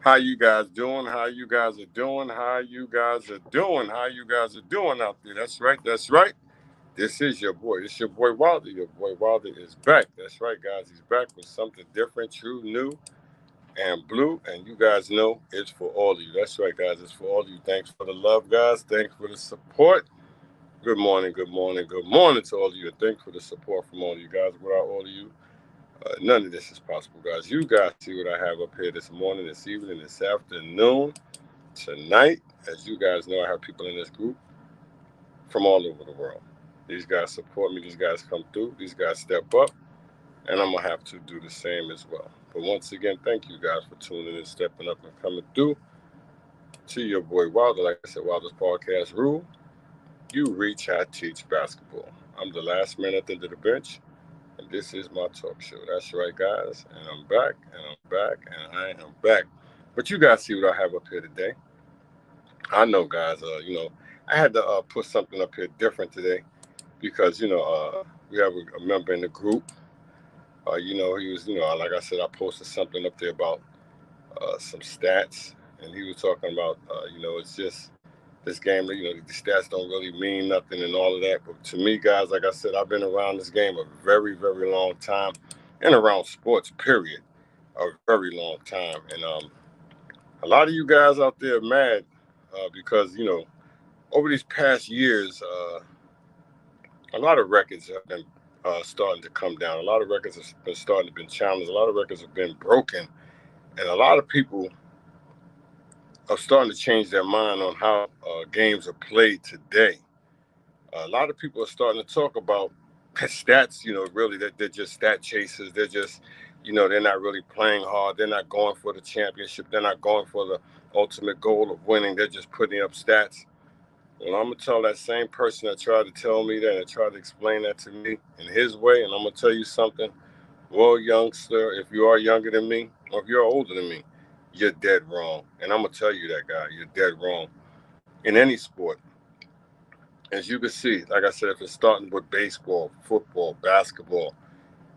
How you guys doing? How you guys are doing? How you guys are doing? How you guys are doing out there? That's right. That's right. This is your boy. This your boy Wilder. Your boy Wilder is back. That's right, guys. He's back with something different, true, new, and blue. And you guys know it's for all of you. That's right, guys. It's for all of you. Thanks for the love, guys. Thanks for the support. Good morning. Good morning. Good morning to all of you. And thanks for the support from all of you guys. Without all of you, none of this is possible, guys. You guys see what I have up here this morning, this evening, this afternoon, tonight. As you guys know, I have people in this group from all over the world. These guys support me. These guys come through. These guys step up. And I'm going to have to do the same as well. But once again, thank you guys for tuning in, stepping up, and coming through to your boy Wilder. Like I said, Wilder's podcast rule. You reach, I teach basketball. I'm the last man at the end of the bench. And this is my talk show. That's right, guys. And I'm back, and I'm back, and I am back. But you guys see what I have up here today. I know, guys, I had to put something up here different today because, we have a member in the group. He was, like I said, I posted something up there about some stats. And he was talking about, it's just this game, the stats don't really mean nothing and all of that. But to me, guys, like I said, I've been around this game a very, very long time and around sports, period, a very long time. And a lot of you guys out there are mad because, over these past years, a lot of records have been starting to come down. A lot of records have been starting to be challenged. A lot of records have been broken. And a lot of people are starting to change their mind on how games are played today. A lot of people are starting to talk about stats, really, they're just stat chasers. They're just, they're not really playing hard. They're not going for the championship. They're not going for the ultimate goal of winning. They're just putting up stats. Well, I'm going to tell that same person that tried to tell me that and tried to explain that to me in his way, and I'm going to tell you something. Well, youngster, if you are younger than me or if you're older than me, you're dead wrong. And I'm going to tell you that, guy, you're dead wrong. In any sport, as you can see, like I said, if it's starting with baseball, football, basketball,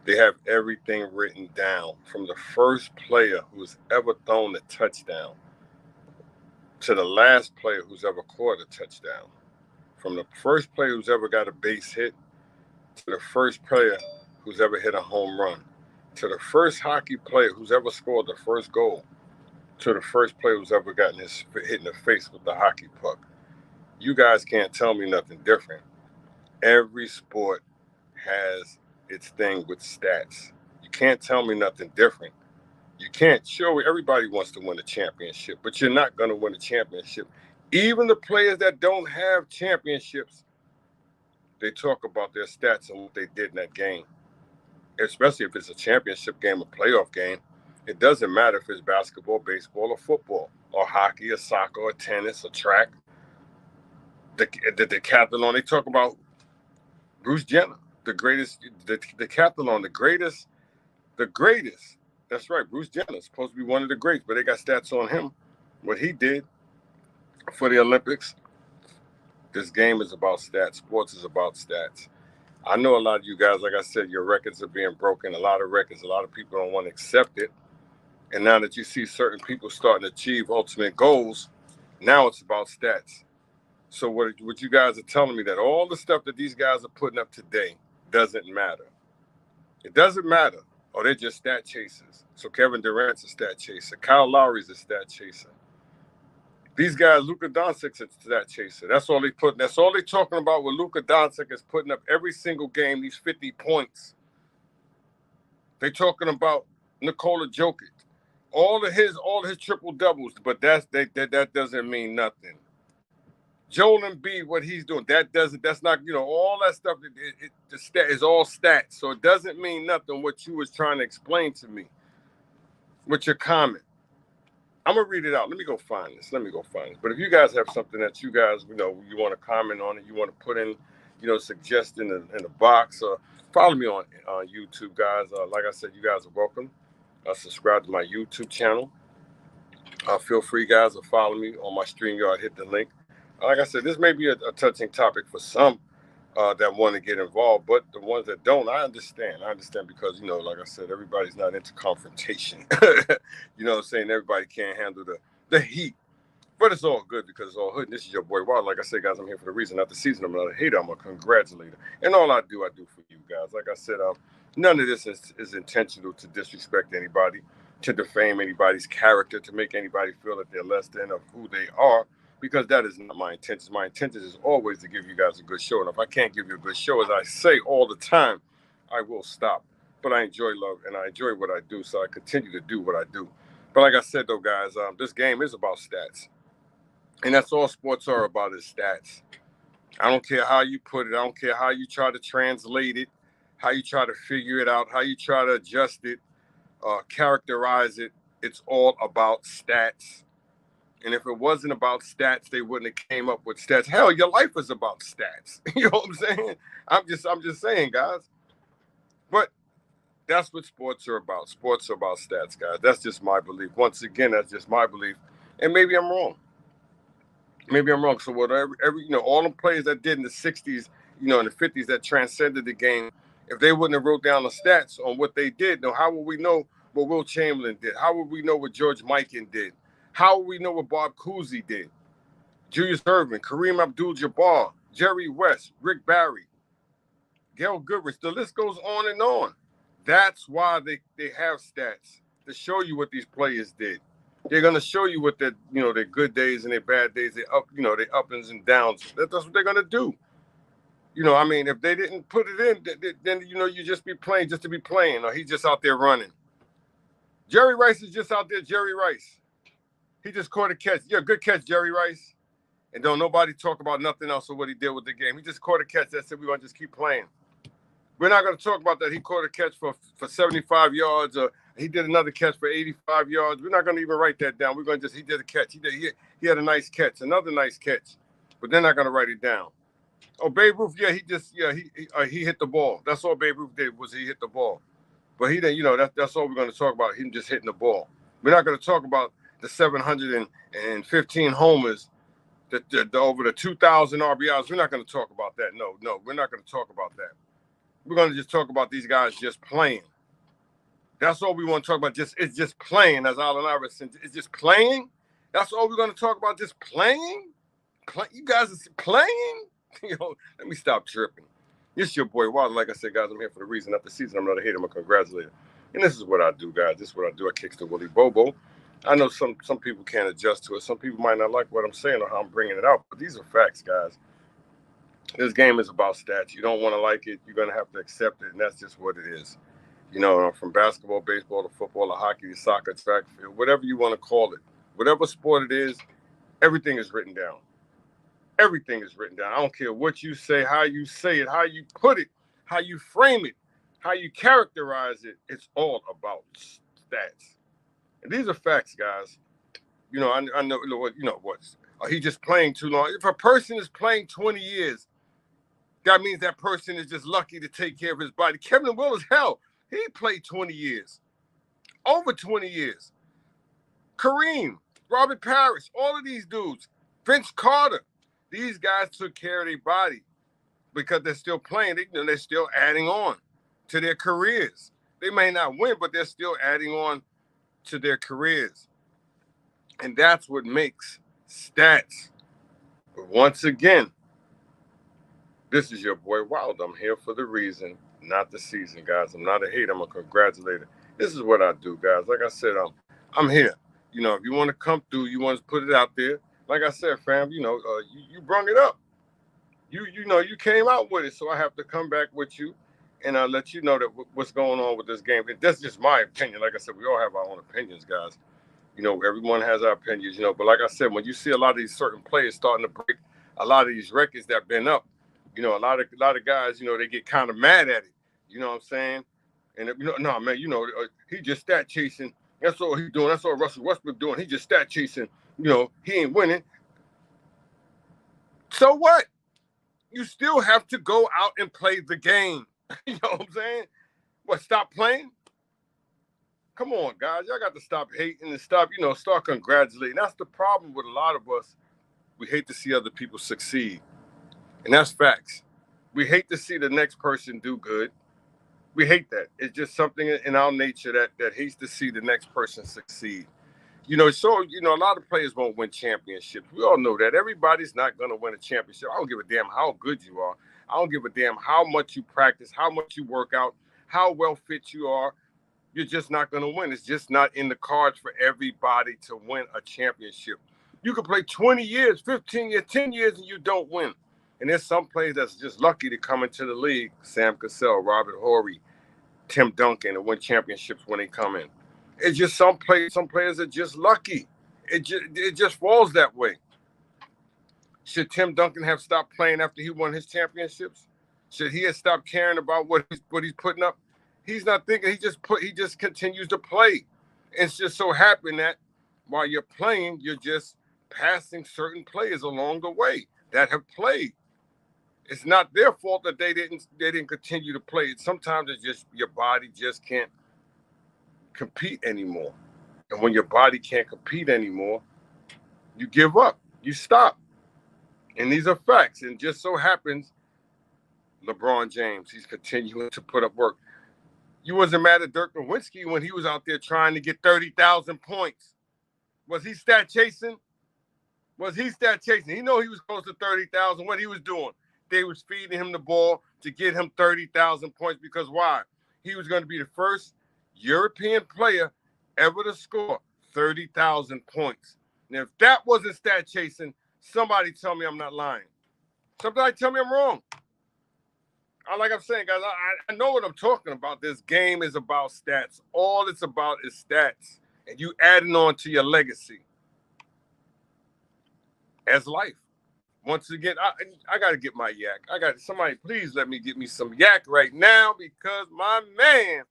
they have everything written down from the first player who's ever thrown a touchdown to the last player who's ever caught a touchdown. From the first player who's ever got a base hit to the first player who's ever hit a home run to the first hockey player who's ever scored the first goal to the first player who's ever gotten hit in the face with the hockey puck. You guys can't tell me nothing different. Every sport has its thing with stats. You can't tell me nothing different. You can't. Sure, everybody wants to win a championship, but you're not going to win a championship. Even the players that don't have championships, they talk about their stats and what they did in that game, especially if it's a championship game, a playoff game. It doesn't matter if it's basketball, baseball, or football, or hockey, or soccer, or tennis, or track. The decathlon, they talk about Bruce Jenner, the greatest, the decathlon, the greatest. That's right, Bruce Jenner, supposed to be one of the greats, but they got stats on him, what he did for the Olympics. This game is about stats. Sports is about stats. I know a lot of you guys, like I said, your records are being broken. A lot of records, a lot of people don't want to accept it. And now that you see certain people starting to achieve ultimate goals, now it's about stats. So what you guys are telling me that all the stuff that these guys are putting up today doesn't matter. It doesn't matter. Oh, they're just stat chasers. So Kevin Durant's a stat chaser. Kyle Lowry's a stat chaser. These guys, Luka Doncic's a stat chaser. That's all they're talking about with Luka Doncic is putting up every single game these 50 points. They're talking about Nikola Jokic. All of his triple doubles, but that doesn't mean nothing. Joel Embiid, what he's doing, that's not, all that stuff, the stat is all stats. So it doesn't mean nothing what you was trying to explain to me with your comment. I'm going to read it out. Let me go find this. But if you guys have something that you guys, you want to comment on it, you want to put in, suggest in the box, follow me on YouTube, guys. Like I said, you guys are welcome. Subscribe to my YouTube channel. Feel free, guys, to follow me on my StreamYard. Hit the link. Like I said, this may be a touching topic for some, that want to get involved, but the ones that don't, I understand. I understand because, like I said, everybody's not into confrontation. You know what I'm saying? Everybody can't handle the heat. But it's all good because it's all hood. And this is your boy Wild. Like I said, guys, I'm here for the reason, not the season. I'm not a hater. I'm a congratulator. And all I do for you guys. Like I said, none of this is intentional to disrespect anybody, to defame anybody's character, to make anybody feel that they're less than of who they are, because that is not my intention. My intention is always to give you guys a good show. And if I can't give you a good show, as I say all the time, I will stop. But I enjoy love and I enjoy what I do, so I continue to do what I do. But like I said, though, guys, this game is about stats. And that's all sports are about, is stats. I don't care how you put it. I don't care how you try to translate it, how you try to figure it out, how you try to adjust it, characterize it. It's all about stats. And if it wasn't about stats, they wouldn't have came up with stats. Hell, your life is about stats. You know what I'm saying? I'm just saying, guys. But that's what sports are about. Sports are about stats, guys. That's just my belief. Once again, that's just my belief. And maybe I'm wrong. Maybe I'm wrong. So whatever, all the players that did in the 60s, in the 50s that transcended the game, if they wouldn't have wrote down the stats on what they did, how would we know what Will Chamberlain did? How would we know what George Mikan did? How would we know what Bob Cousy did? Julius Erving, Kareem Abdul-Jabbar, Jerry West, Rick Barry, Gail Goodrich. The list goes on and on. That's why they have stats, to show you what these players did. They're gonna show you what their good days and their bad days, their ups and downs. That's what they're gonna do. If they didn't put it in, then you just be playing just to be playing, or he's just out there running. Jerry Rice is just out there. Jerry Rice, he just caught a catch. Yeah, good catch, Jerry Rice. And don't nobody talk about nothing else or what he did with the game. He just caught a catch. That said, we're gonna just keep playing. We're not going to talk about that. He caught a catch for 75 yards, or he did another catch for 85 yards. We're not going to even write that down. We're going to he did a catch. He had a nice catch, another nice catch, but they're not going to write it down. Oh, Babe Ruth, he hit the ball. That's all Babe Ruth did, was he hit the ball. But he didn't, that's all we're going to talk about, him just hitting the ball. We're not going to talk about the 715 homers, the over the 2,000 RBIs. We're not going to talk about that. No, we're not going to talk about that. We're going to just talk about these guys just playing. That's all we want to talk about. It's just playing, as Allen Iverson. It's just playing. That's all we're going to talk about. Just playing. You guys are playing. Let me stop tripping. It's your boy Wilder. Like I said, guys, I'm here for the reason, not the season. I'm not a hater. I'm a congratulator. And this is what I do, guys. This is what I do. I kicks the Willie Bobo. I know some people can't adjust to it. Some people might not like what I'm saying or how I'm bringing it out. But these are facts, guys. This game is about stats. You don't want to like it, you're going to have to accept it, and that's just what it is. From basketball, baseball, to football, to hockey, to soccer, track, field, whatever you want to call it, whatever sport it is, everything is written down. Everything is written down. I don't care what you say, how you say it, how you put it, how you frame it, how you characterize it. It's all about stats. And these are facts, guys. I know what. He just playing too long. If a person is playing 20 years, that means that person is just lucky to take care of his body. Kevin Willis, hell, he played 20 years. Over 20 years. Kareem, Robert Parrish, all of these dudes. Vince Carter. These guys took care of their body because they're still playing. They're still adding on to their careers. They may not win, but they're still adding on to their careers. And that's what makes stats. But once again, this is your boy Wild. I'm here for the reason, not the season, guys. I'm not a hater. I'm a congratulator. This is what I do, guys. Like I said, I'm here. If you want to come through, you want to put it out there. Like I said, fam, you brung it up. You came out with it, so I have to come back with you and let you know that what's going on with this game. That's just my opinion. Like I said, we all have our own opinions, guys. Everyone has our opinions, but like I said, when you see a lot of these certain players starting to break a lot of these records that have been up, a lot of guys, they get kind of mad at it. You know what I'm saying? And no, man, he just stat chasing. That's all he's doing. That's all Russell Westbrook doing. He just stat chasing. He ain't winning. So what? You still have to go out and play the game. You know what I'm saying? What, stop playing? Come on, guys. Y'all got to stop hating and start congratulating. That's the problem with a lot of us. We hate to see other people succeed. And that's facts. We hate to see the next person do good. We hate that. It's just something in our nature that hates to see the next person succeed. So a lot of players won't win championships. We all know that. Everybody's not going to win a championship. I don't give a damn how good you are. I don't give a damn how much you practice, how much you work out, how well fit you are. You're just not going to win. It's just not in the cards for everybody to win a championship. You could play 20 years, 15 years, 10 years, and you don't win. And there's some players that's just lucky to come into the league. Sam Cassell, Robert Horry, Tim Duncan, and win championships when they come in. It's just some players are just lucky. It just falls that way. Should Tim Duncan have stopped playing after he won his championships? Should he have stopped caring about what he's putting up? He's not thinking. He just continues to play. It's just so happened that while you're playing, you're just passing certain players along the way that have played. It's not their fault that they didn't continue to play. Sometimes it's just your body just can't compete anymore. And when your body can't compete anymore, you give up. You stop. And these are facts. And just so happens, LeBron James, he's continuing to put up work. You wasn't mad at Dirk Nowitzki when he was out there trying to get 30,000 points. Was he stat chasing? He know he was close to 30,000. What he was doing? They was feeding him the ball to get him 30,000 points because why? He was going to be the first European player ever to score 30,000 points. Now, if that wasn't stat chasing, somebody tell me I'm not lying. Somebody tell me I'm wrong. Like I'm saying, guys, I know what I'm talking about. This game is about stats. All it's about is stats. And you adding on to your legacy as life. Once again, I got to get my yak. Somebody please let me get me some yak right now because my man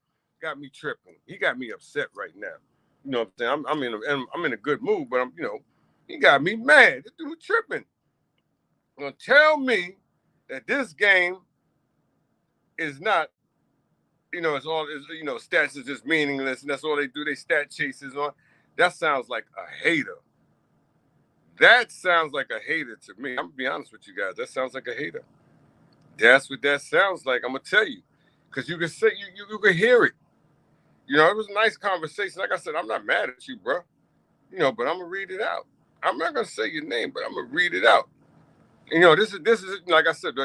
got me tripping. He got me upset right now. You know what I'm saying? I'm in a good mood, but he got me mad. This dude tripping. Gonna tell me that this game is not, stats is just meaningless and that's all they do. They stat chases on. That sounds like a hater. That sounds like a hater to me. I'm gonna be honest with you guys. That sounds like a hater. That's what that sounds like. I'm gonna tell you, because you can say you can hear it. It was a nice conversation. Like I said, I'm not mad at you, bro. But I'm gonna read it out. I'm not gonna say your name, but I'm gonna read it out. This is like I said.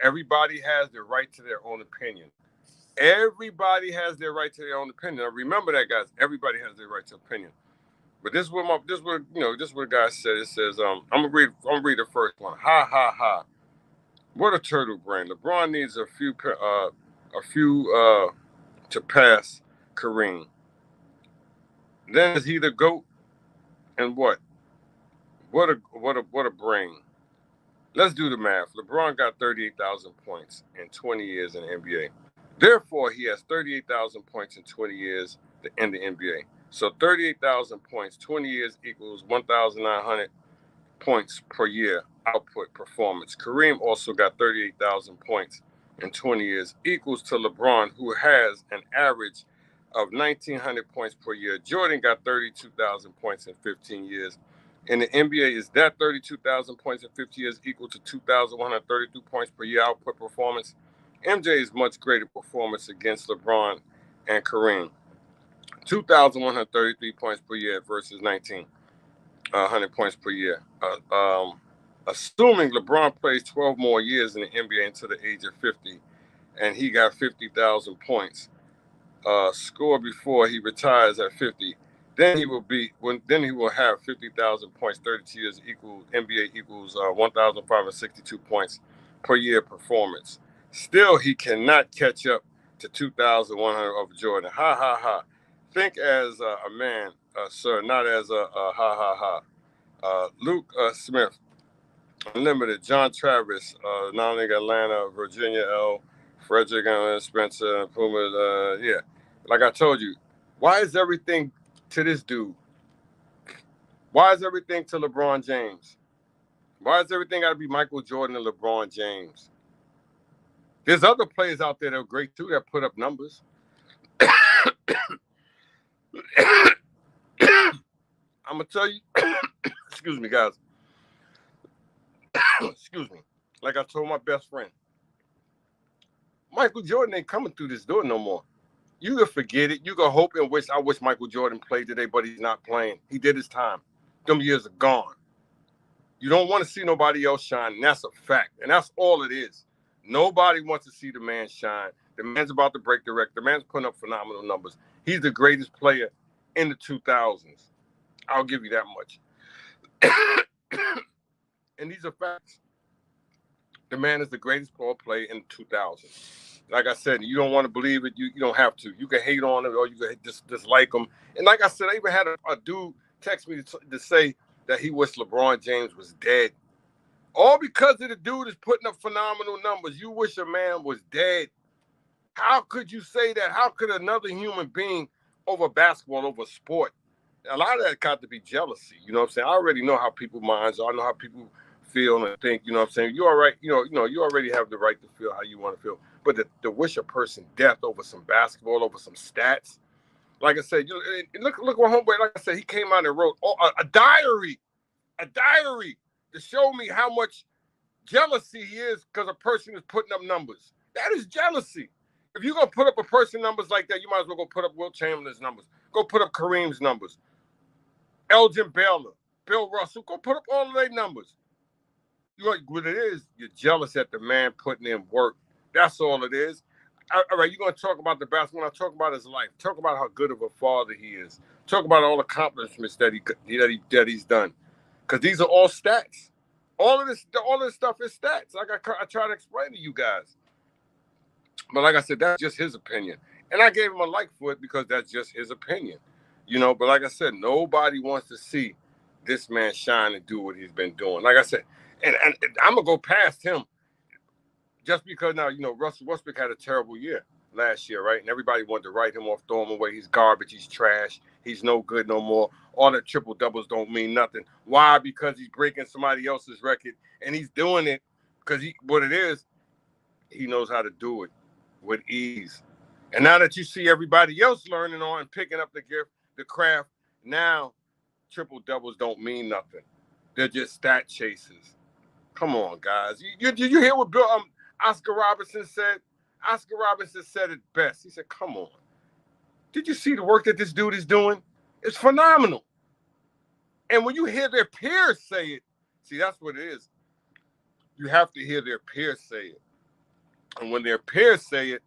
Everybody has the right to their own opinion. Everybody has their right to their own opinion. Now, remember that, guys. Everybody has their right to opinion. But this is what the guy said. It says, I'm gonna read the first one. Ha ha ha. What a turtle brain. LeBron needs a few to pass Kareem. Then is he the GOAT? And what? What a brain. Let's do the math. LeBron got 38,000 points in 20 years in the NBA. Therefore, he has 38,000 points in 20 years in the NBA. So 38,000 points, 20 years equals 1,900 points per year output performance. Kareem also got 38,000 points in 20 years, equals to LeBron, who has an average of 1,900 points per year. Jordan got 32,000 points in 15 years. In the NBA, is that 32,000 points in 50 years equal to 2,132 points per year output performance? MJ's much greater performance against LeBron and Kareem. 2,133 points per year versus 1,900 points per year. Assuming LeBron plays 12 more years in the NBA until the age of 50, and he got 50,000 points scored before he retires at 50, then he will have 50,000 points, 32 years equals NBA equals 1,562 points per year performance. Still, he cannot catch up to 2,100 of Jordan. Ha ha ha. Think as a man, sir, not as a ha ha ha. Luke Smith, Unlimited, John Travis, Nonning Atlanta, Virginia L, Frederick Spencer, Puma, yeah. Like I told you, why is everything to this dude? Why is everything to LeBron James? Why is everything got to be Michael Jordan and LeBron James? There's other players out there that are great too that put up numbers. I'm gonna tell you, excuse me, guys. Excuse me. Like I told my best friend, Michael Jordan ain't coming through this door no more. You can forget it. You can hope and wish. I wish Michael Jordan played today, but he's not playing. He did his time. Them years are gone. You don't want to see nobody else shine, and that's a fact. And that's all it is. Nobody wants to see the man shine. The man's about to break the record. The man's putting up phenomenal numbers. He's the greatest player in the 2000s. I'll give you that much. And these are facts. The man is the greatest ball player in the 2000s. Like I said, you don't want to believe it. You don't have to. You can hate on it or you can just dislike him. And like I said, I even had a dude text me to say that he wished LeBron James was dead. All because of the dude is putting up phenomenal numbers. You wish a man was dead. How could you say that? How could another human being over basketball, over sport? A lot of that got to be jealousy. You know what I'm saying? I already know how people's minds are. I know how people feel and think. You know what I'm saying? You're all right. You already have the right to feel how you want to feel. But to wish a person death over some basketball, over some stats, like I said, look what homeboy. Like I said, he came out and wrote a diary to show me how much jealousy he is because a person is putting up numbers. That is jealousy. If you're going to put up a person numbers like that, you might as well go put up Wilt Chamberlain's numbers. Go put up Kareem's numbers. Elgin Baylor, Bill Russell, go put up all of their numbers. What it is, you're jealous at the man putting in work. That's all it is. All right, you're going to talk about the basketball. When I talk about his life, talk about how good of a father he is. Talk about all the accomplishments that he's done. Because these are all stats. All of this stuff is stats. Like I try to explain to you guys. But like I said, that's just his opinion. And I gave him a like for it because that's just his opinion. But like I said, nobody wants to see this man shine and do what he's been doing. Like I said, and I'm going to go past him just because now, Russell Westbrook had a terrible year last year, right? And everybody wanted to write him off, throw him away. He's garbage. He's trash. He's no good no more. All the triple doubles don't mean nothing. Why? Because he's breaking somebody else's record, and he's doing it because he knows how to do it with ease. And now that you see everybody else learning on and picking up the gift, the craft, now triple doubles don't mean nothing. They're just stat chasers. Come on, guys. Did you hear what Oscar Robertson said? Oscar Robertson said it best. He said, come on. Did you see the work that this dude is doing? It's phenomenal. And when you hear their peers say it, see, that's what it is. You have to hear their peers say it. And when their peers say it,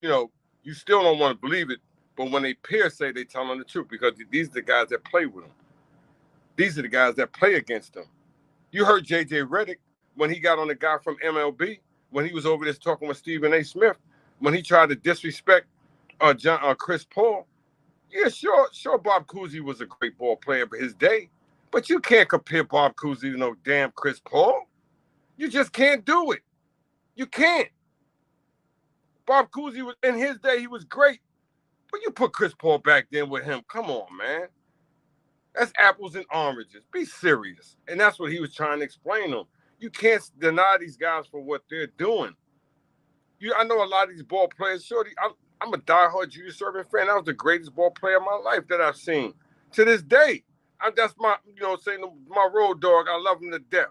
you still don't want to believe it. But when they peers say, they tell them the truth because these are the guys that play with them. These are the guys that play against them. You heard J.J. Redick when he got on the guy from MLB, when he was over there talking with Stephen A. Smith, when he tried to disrespect Chris Paul. Yeah, sure, Bob Cousy was a great ball player for his day, but you can't compare Bob Cousy to no damn Chris Paul. You just can't do it. You can't. Bob Cousy was in his day, he was great, but you put Chris Paul back then with him. Come on, man. That's apples and oranges. Be serious. And that's what he was trying to explain to them. You can't deny these guys for what they're doing. I know a lot of these ball players. Shorty, I'm a diehard Julius Erving fan. That was the greatest ball player of my life that I've seen. To this day, that's my, my road dog. I love him to death.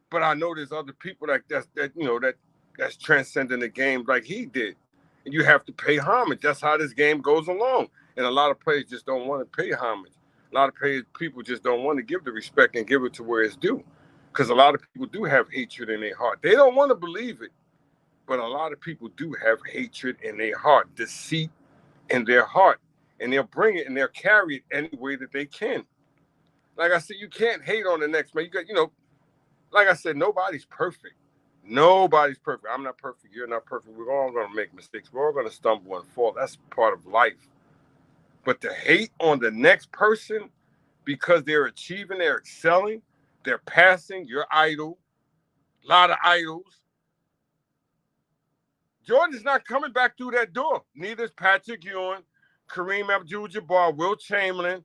But I know there's other people that's transcending the game like he did. And you have to pay homage. That's how this game goes along. And a lot of players just don't want to pay homage. A lot of people just don't want to give the respect and give it to where it's due. Because a lot of people do have hatred in their heart. They don't want to believe it. But a lot of people do have hatred in their heart, deceit in their heart. And they'll bring it and they'll carry it any way that they can. Like I said, you can't hate on the next man. You got, like I said, nobody's perfect. Nobody's perfect. I'm not perfect. You're not perfect. We're all going to make mistakes. We're all going to stumble and fall. That's part of life. But to hate on the next person because they're achieving, they're excelling, they're passing your idol, a lot of idols. Jordan's not coming back through that door. Neither is Patrick Ewing, Kareem Abdul-Jabbar, Wilt Chamberlain.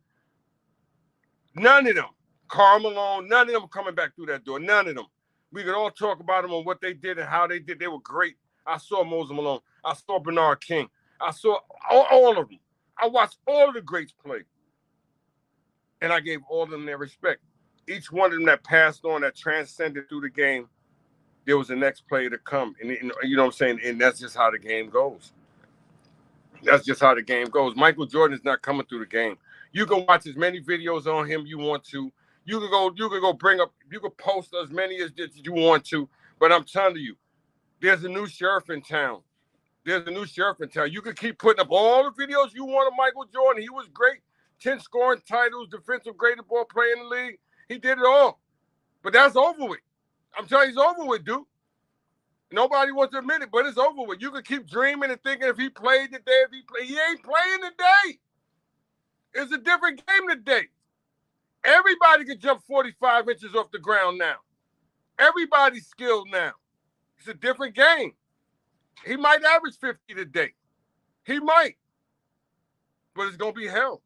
None of them. Karl Malone, none of them coming back through that door. None of them. We could all talk about them and what they did and how they did. They were great. I saw Moses Malone. I saw Bernard King. I saw all of them. I watched all the greats play. And I gave all of them their respect. Each one of them that passed on, that transcended through the game, there was the next player to come. And you know what I'm saying? And that's just how the game goes. That's just how the game goes. Michael Jordan is not coming through the game. You can watch as many videos on him you want to. You can go bring up, you can post as many as you want to. But I'm telling you, there's a new sheriff in town. There's a new sheriff in town. You can keep putting up all the videos you want of Michael Jordan. He was great. 10 scoring titles, defensive greatest ball player in the league. He did it all. But that's over with. I'm telling you, it's over with, dude. Nobody wants to admit it, but it's over with. You can keep dreaming and thinking if he played today, he ain't playing today. It's a different game today. Everybody can jump 45 inches off the ground now. Everybody's skilled now. It's a different game. He might average 50 today. He might. But it's going to be hell.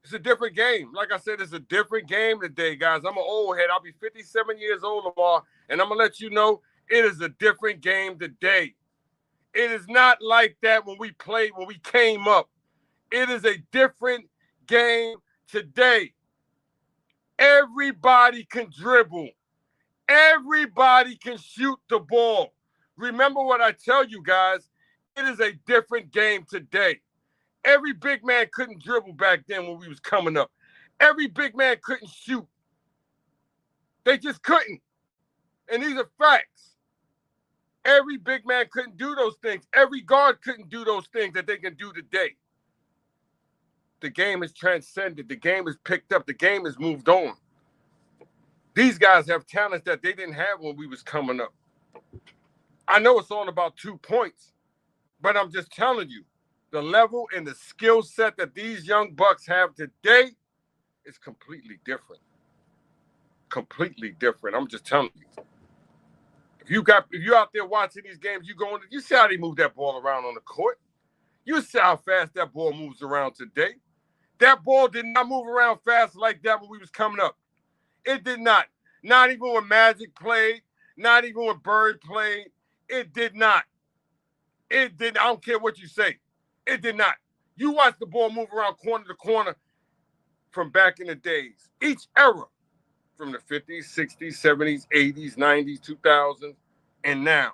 It's a different game. Like I said, it's a different game today, guys. I'm an old head. I'll be 57 years old tomorrow, and I'm going to let you know it is a different game today. It is not like that when we came up. It is a different game today. Everybody can dribble. Everybody can shoot the ball. Remember what I tell you guys, it is a different game today. Every big man couldn't dribble back then when we was coming up. Every big man couldn't shoot. They just couldn't. And these are facts. Every big man couldn't do those things. Every guard couldn't do those things that they can do today. The game is transcended. The game is picked up. The game has moved on. These guys have talents that they didn't have when we was coming up. I know it's all about 2 points, but I'm just telling you, the level and the skill set that these young bucks have today is completely different. Completely different. I'm just telling you. If you're out there watching these games, you see how they move that ball around on the court. You see how fast that ball moves around today. That ball did not move around fast like that when we was coming up. It did not. Not even when Magic played. Not even when Bird played. It did not. It did. I don't care what you say. It did not. You watch the ball move around corner to corner from back in the days. Each era, from the 50s, 60s, 70s, 80s, 90s, 2000s, and now.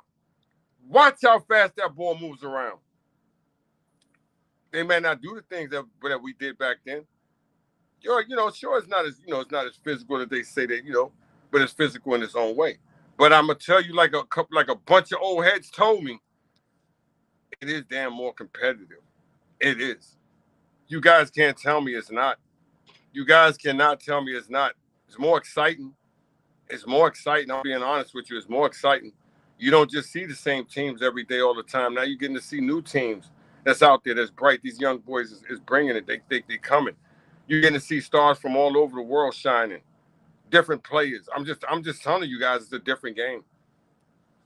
Watch how fast that ball moves around. They may not do the things that we did back then. Sure, it's not as physical as they say that, but it's physical in its own way. But I'm gonna tell you, like a bunch of old heads told me, it is damn more competitive. It is. You guys can't tell me it's not. You guys cannot tell me it's not. It's more exciting. It's more exciting. I'm being honest with you. It's more exciting. You don't just see the same teams every day all the time. Now you're getting to see new teams that's out there that's bright. These young boys is bringing it. They think they're coming. You're getting to see stars from all over the world shining. Different players. I'm just telling you guys, it's a different game.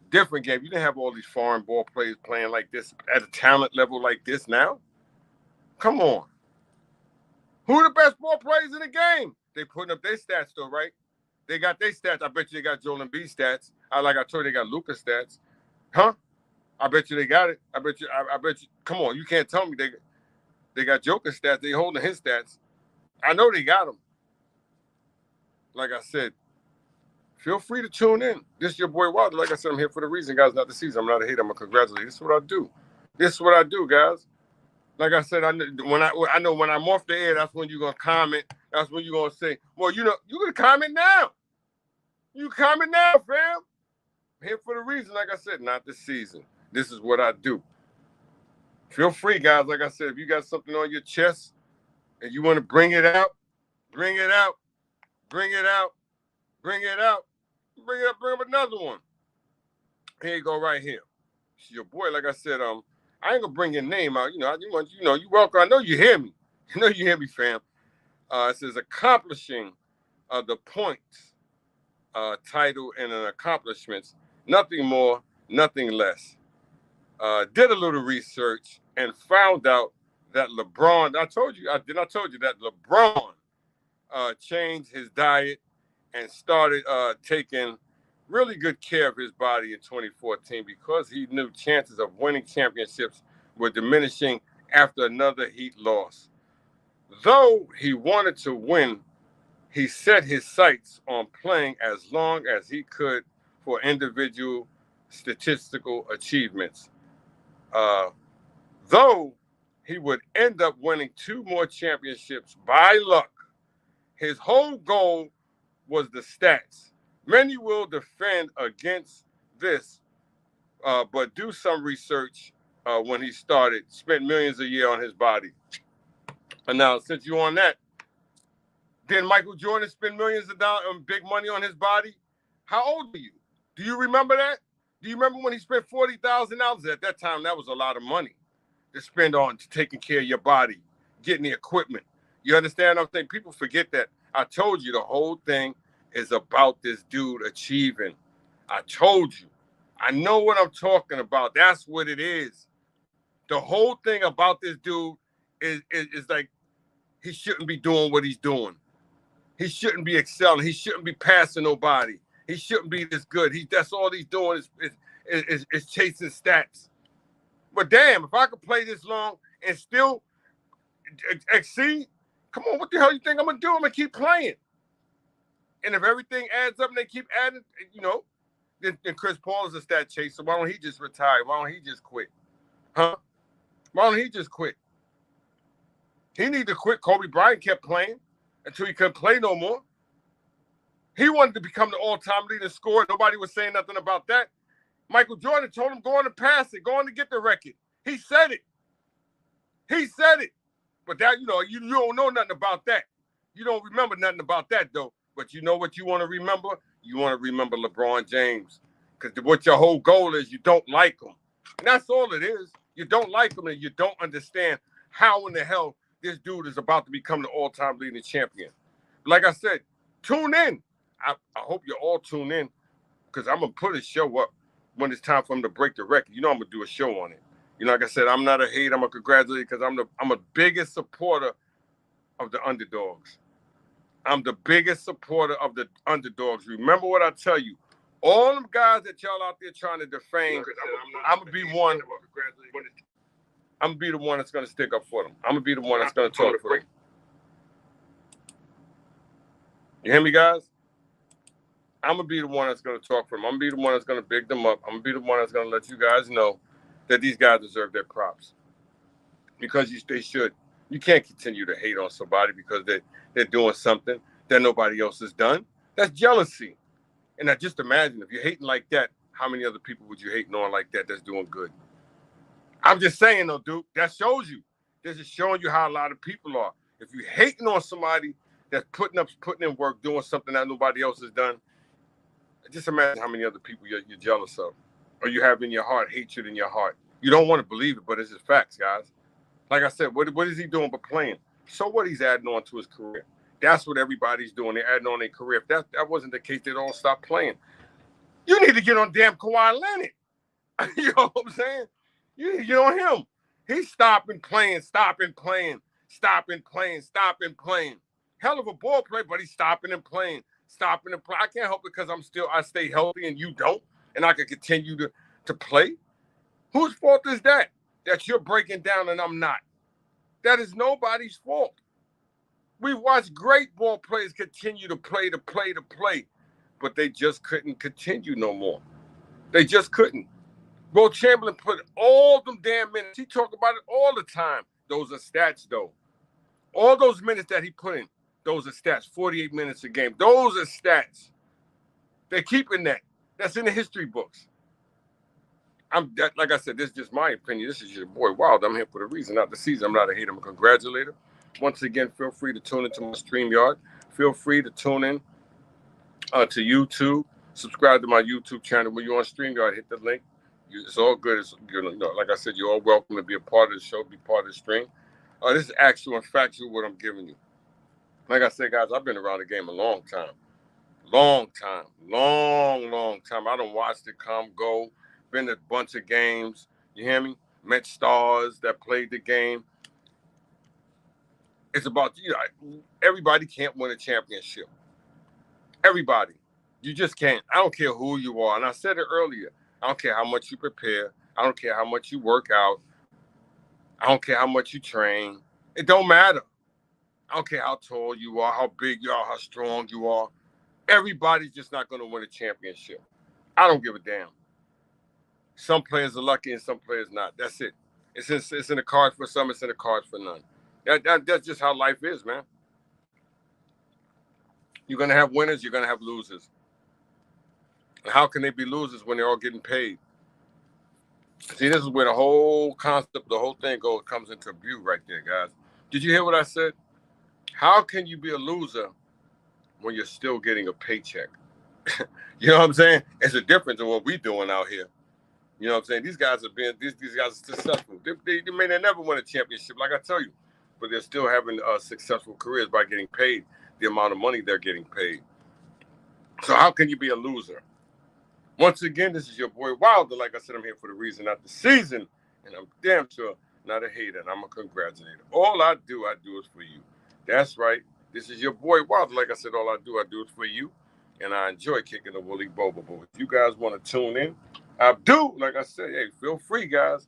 Different game. You didn't have all these foreign ball players playing like this at a talent level like this now. Come on. Who are the best ball players in the game? They putting up their stats though, right? They got their stats. I bet you they got Joel Embiid stats. Like I told you, they got Luka stats. Huh? I bet you they got it. I bet you. Come on, you can't tell me they got Joker stats. They holding his stats. I know they got them. Like I said, feel free to tune in. This is your boy Wilder. Like I said, I'm here for the reason, guys. Not the season. I'm not a hater. I'm a congratulate. This is what I do. This is what I do, guys. Like I said, I know when I'm off the air, that's when you're gonna comment. That's when you're gonna say, well, you're gonna comment now. You comment now, fam. I'm here for the reason, like I said, not the season. This is what I do. Feel free, guys. Like I said, if you got something on your chest and you want to bring it out, bring it out, bring it out, bring it out, bring it up, bring up another one. Here you go, right here. It's your boy, like I said, I ain't gonna bring your name out. You welcome. I know you hear me. I know you hear me, fam. It says accomplishing the points, title, and an accomplishments. Nothing more, nothing less. Did a little research and found out that LeBron. I told you that LeBron changed his diet and started taking really good care of his body in 2014 because he knew chances of winning championships were diminishing after another Heat loss. Though he wanted to win, he set his sights on playing as long as he could for individual statistical achievements. Though he would end up winning 2 more championships by luck, his whole goal was the stats. Many will defend against this, but do some research when he started, spent millions a year on his body. And now, since you're on that, did Michael Jordan spend millions of dollars and big money on his body? How old are you? Do you remember that? Do you remember when he spent $40,000? At that time, that was a lot of money to spend on taking care of your body, getting the equipment. You understand what I'm saying? People forget that. I told you the whole thing is about this dude achieving. I told you. I know what I'm talking about. That's what it is. The whole thing about this dude is like he shouldn't be doing what he's doing. He shouldn't be excelling. He shouldn't be passing nobody. He shouldn't be this good. That's all he's doing is chasing stats. But damn, if I could play this long and still exceed, come on, what the hell you think I'm gonna do? I'm gonna keep playing. And if everything adds up and they keep adding, then Chris Paul is a stat chaser. Why don't he just retire? Why don't he just quit? Huh? Why don't he just quit? He need to quit. Kobe Bryant kept playing until he couldn't play no more. He wanted to become the all-time leading scorer. Nobody was saying nothing about that. Michael Jordan told him, go on and pass it. Go on to get the record. He said it. He said it. But that, you don't know nothing about that. You don't remember nothing about that, though. But you know what you want to remember? You want to remember LeBron James. Because what your whole goal is, you don't like him. And that's all it is. You don't like him and you don't understand how in the hell this dude is about to become the all-time leading champion. Like I said, tune in. I hope you all tune in because I'm going to put a show up when it's time for him to break the record. I'm going to do a show on it. Like I said, I'm not a hate. I'm going to congratulate because I'm a biggest supporter of the underdogs. I'm the biggest supporter of the underdogs. Remember what I tell you. All them guys that y'all out there trying to defame, I'm going to be one. I'm going to be the one that's going to stick up for them. I'm going to be the one that's going to talk for them. You hear me, guys? I'm going to be the one that's going to talk for them. I'm going to be the one that's going to big them up. I'm going to be the one that's going to let you guys know that these guys deserve their props. Because they should. You can't continue to hate on somebody because they're doing something that nobody else has done. That's jealousy. And I just imagine if you're hating like that, how many other people would you hate on like that that's doing good? I'm just saying, though, dude, that shows you. This is showing you how a lot of people are. If you're hating on somebody that's putting in work, doing something that nobody else has done, just imagine how many other people you're jealous of. Or you have in your heart, hatred in your heart. You don't want to believe it, but it's just facts, guys. Like I said, what is he doing but playing? So what he's adding on to his career. That's what everybody's doing. They're adding on their career. If that wasn't the case, they'd all stop playing. You need to get on damn Kawhi Leonard. You know what I'm saying? You need to get on him. He's stopping playing. Hell of a ball player, but he's stopping and playing. I can't help it because I stay healthy and you don't, and I can continue to play. Whose fault is that? That you're breaking down and I'm not. That is nobody's fault. We've watched great ball players continue to play, but they just couldn't continue no more. They just couldn't. Will Chamberlain put all them damn minutes. He talk about it all the time. Those are stats, though. All those minutes that he put in, those are stats. 48 minutes a game. Those are stats. They're keeping that. That's in the history books. Like I said, this is just my opinion. This is your boy Wild. I'm here for the reason, not the season. I'm not a hater. I'm a congratulator. Once again, feel free to tune into my StreamYard. Feel free to tune in to YouTube. Subscribe to my YouTube channel. When you're on StreamYard, hit the link. It's all good. Like I said, you're all welcome to be a part of the show, be part of the stream. This is actual and factual what I'm giving you. Like I said, guys, I've been around the game a long time. Long time. I done watched it come, go. Been to a bunch of games. You hear me? Met stars that played the game. It's about, everybody can't win a championship. Everybody. You just can't. I don't care who you are. And I said it earlier. I don't care how much you prepare. I don't care how much you work out. I don't care how much you train. It don't matter. I don't care how tall you are, how big you are, how strong you are. Everybody's just not going to win a championship. I don't give a damn. Some players are lucky and some players not. That's it. It's in the cards for some, it's in the cards for none. That's just how life is, man. You're going to have winners, you're going to have losers. And how can they be losers when they're all getting paid? See, this is where the whole concept, the whole thing comes into view right there, guys. Did you hear what I said? How can you be a loser when you're still getting a paycheck? You know what I'm saying? It's a difference in what we're doing out here. You know what I'm saying? These guys are successful. They may never win a championship, like I tell you, but they're still having successful careers by getting paid the amount of money they're getting paid. So how can you be a loser? Once again, this is your boy Wilder. Like I said, I'm here for the reason, not the season, and I'm damn sure not a hater, and I'm a congratulator. All I do is for you. That's right. This is your boy Wilder. Like I said, all I do is for you, and I enjoy kicking the woolly boba. But if you guys want to tune in, I do. Like I said, hey, feel free, guys.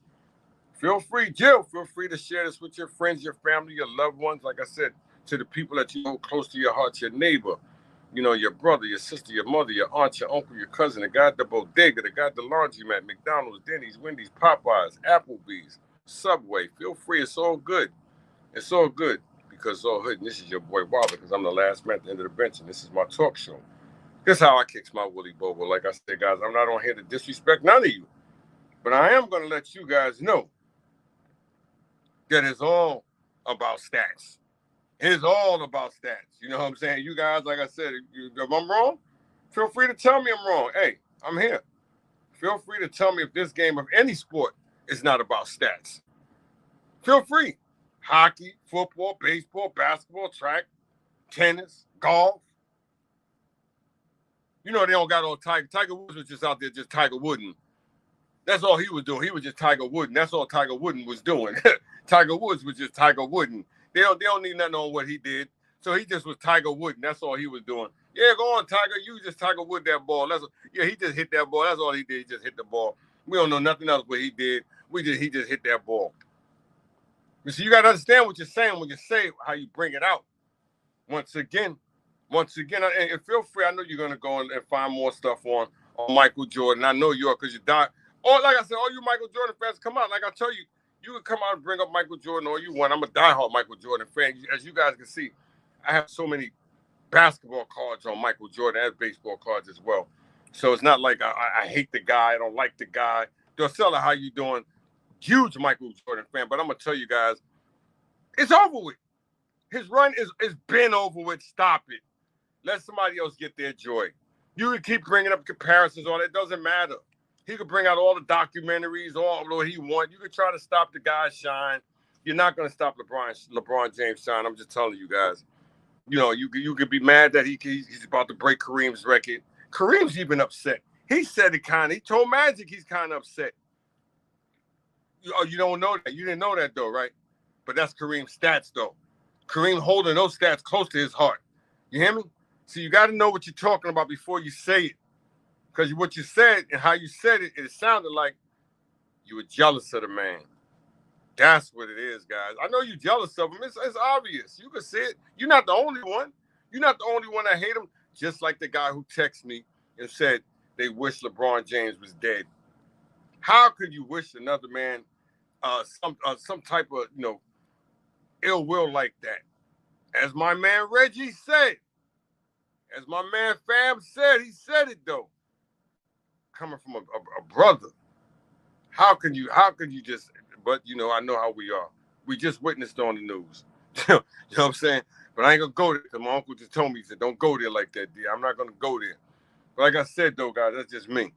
Feel free, Jill. Feel free to share this with your friends, your family, your loved ones. Like I said, to the people that you hold close to your heart, your neighbor, you know, your brother, your sister, your mother, your aunt, your uncle, your cousin, the guy at the bodega, the guy at the laundromat, McDonald's, Denny's, Wendy's, Popeyes, Applebee's, Subway. Feel free. It's all good. It's all good because it's all good. And this is your boy Wilder because I'm the last man at the end of the bench, and this is my talk show. This is how I kicks my woolly bobo. Like I said, guys, I'm not on here to disrespect none of you, but I am going to let you guys know that it's all about stats. It's all about stats. You know what I'm saying? You guys, like I said, if I'm wrong, feel free to tell me I'm wrong. Hey, I'm here. Feel free to tell me if this game of any sport is not about stats. Feel free. Hockey, football, baseball, basketball, track, tennis, golf. You know, they don't got all Tiger. Tiger Woods was just out there just Tiger Wooden. That's all he was doing. He was just Tiger Wooden. That's all Tiger Wooden was doing. Tiger Woods was just Tiger Wooden. They don't need nothing on what he did. So he just was Tiger Wooden. That's all he was doing. Yeah, go on, Tiger. You just Tiger Wood that ball. He just hit that ball. That's all he did. He just hit the ball. We don't know nothing else what he did. He just hit that ball. So you got to understand what you're saying when you say how you bring it out. Once again, and feel free. I know you're going to go and find more stuff on Michael Jordan. I know you are because you died. Or like I said, all you Michael Jordan fans, come out. Like I tell you, you can come out and bring up Michael Jordan all you want. I'm a diehard Michael Jordan fan. As you guys can see, I have so many basketball cards on Michael Jordan as baseball cards as well. So it's not like I hate the guy. I don't like the guy. Dorcella, how you doing? Huge Michael Jordan fan. But I'm going to tell you guys, it's over with. His run is been over with. Stop it. Let somebody else get their joy. You can keep bringing up comparisons on it. It doesn't matter. He could bring out all the documentaries, all what he wants. You could try to stop the guy's shine. You're not going to stop LeBron James' shine. I'm just telling you guys. You know, you could be mad that he's about to break Kareem's record. Kareem's even upset. He said it kind of. He told Magic he's kind of upset. You don't know that. You didn't know that, though, right? But that's Kareem's stats, though. Kareem holding those stats close to his heart. You hear me? So you got to know what you're talking about before you say it. Because what you said and how you said it, it sounded like you were jealous of the man. That's what it is, guys. I know you're jealous of him. It's obvious. You can see it. You're not the only one. You're not the only one that hate him. Just like the guy who texted me and said they wish LeBron James was dead. How could you wish another man some type of ill will like that? As my man Reggie said, as my man Fam said, he said it though. Coming from a brother, how can you just? But I know how we are. We just witnessed on the news. You know what I'm saying? But I ain't gonna go there because my uncle just told me, he said, "Don't go there like that, D. I'm not gonna go there." But like I said though, guys, that's just me.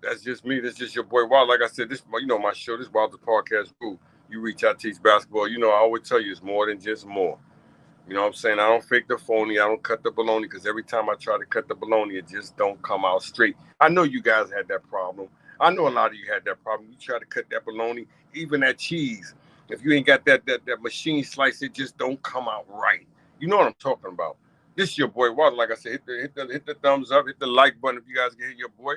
That's just me. That's just your boy Wild. Like I said, this my show. This Wilder Podcast. Ooh, you reach out, teach basketball. I always tell you it's more than just more. You know what I'm saying? I don't fake the phony. I don't cut the baloney because every time I try to cut the baloney, it just don't come out straight. I know you guys had that problem. I know a lot of you had that problem. You try to cut that baloney, even that cheese. If you ain't got that machine slice, it just don't come out right. You know what I'm talking about. This is your boy Walter. Like I said, hit the thumbs up, hit the like button if you guys can hear your boy.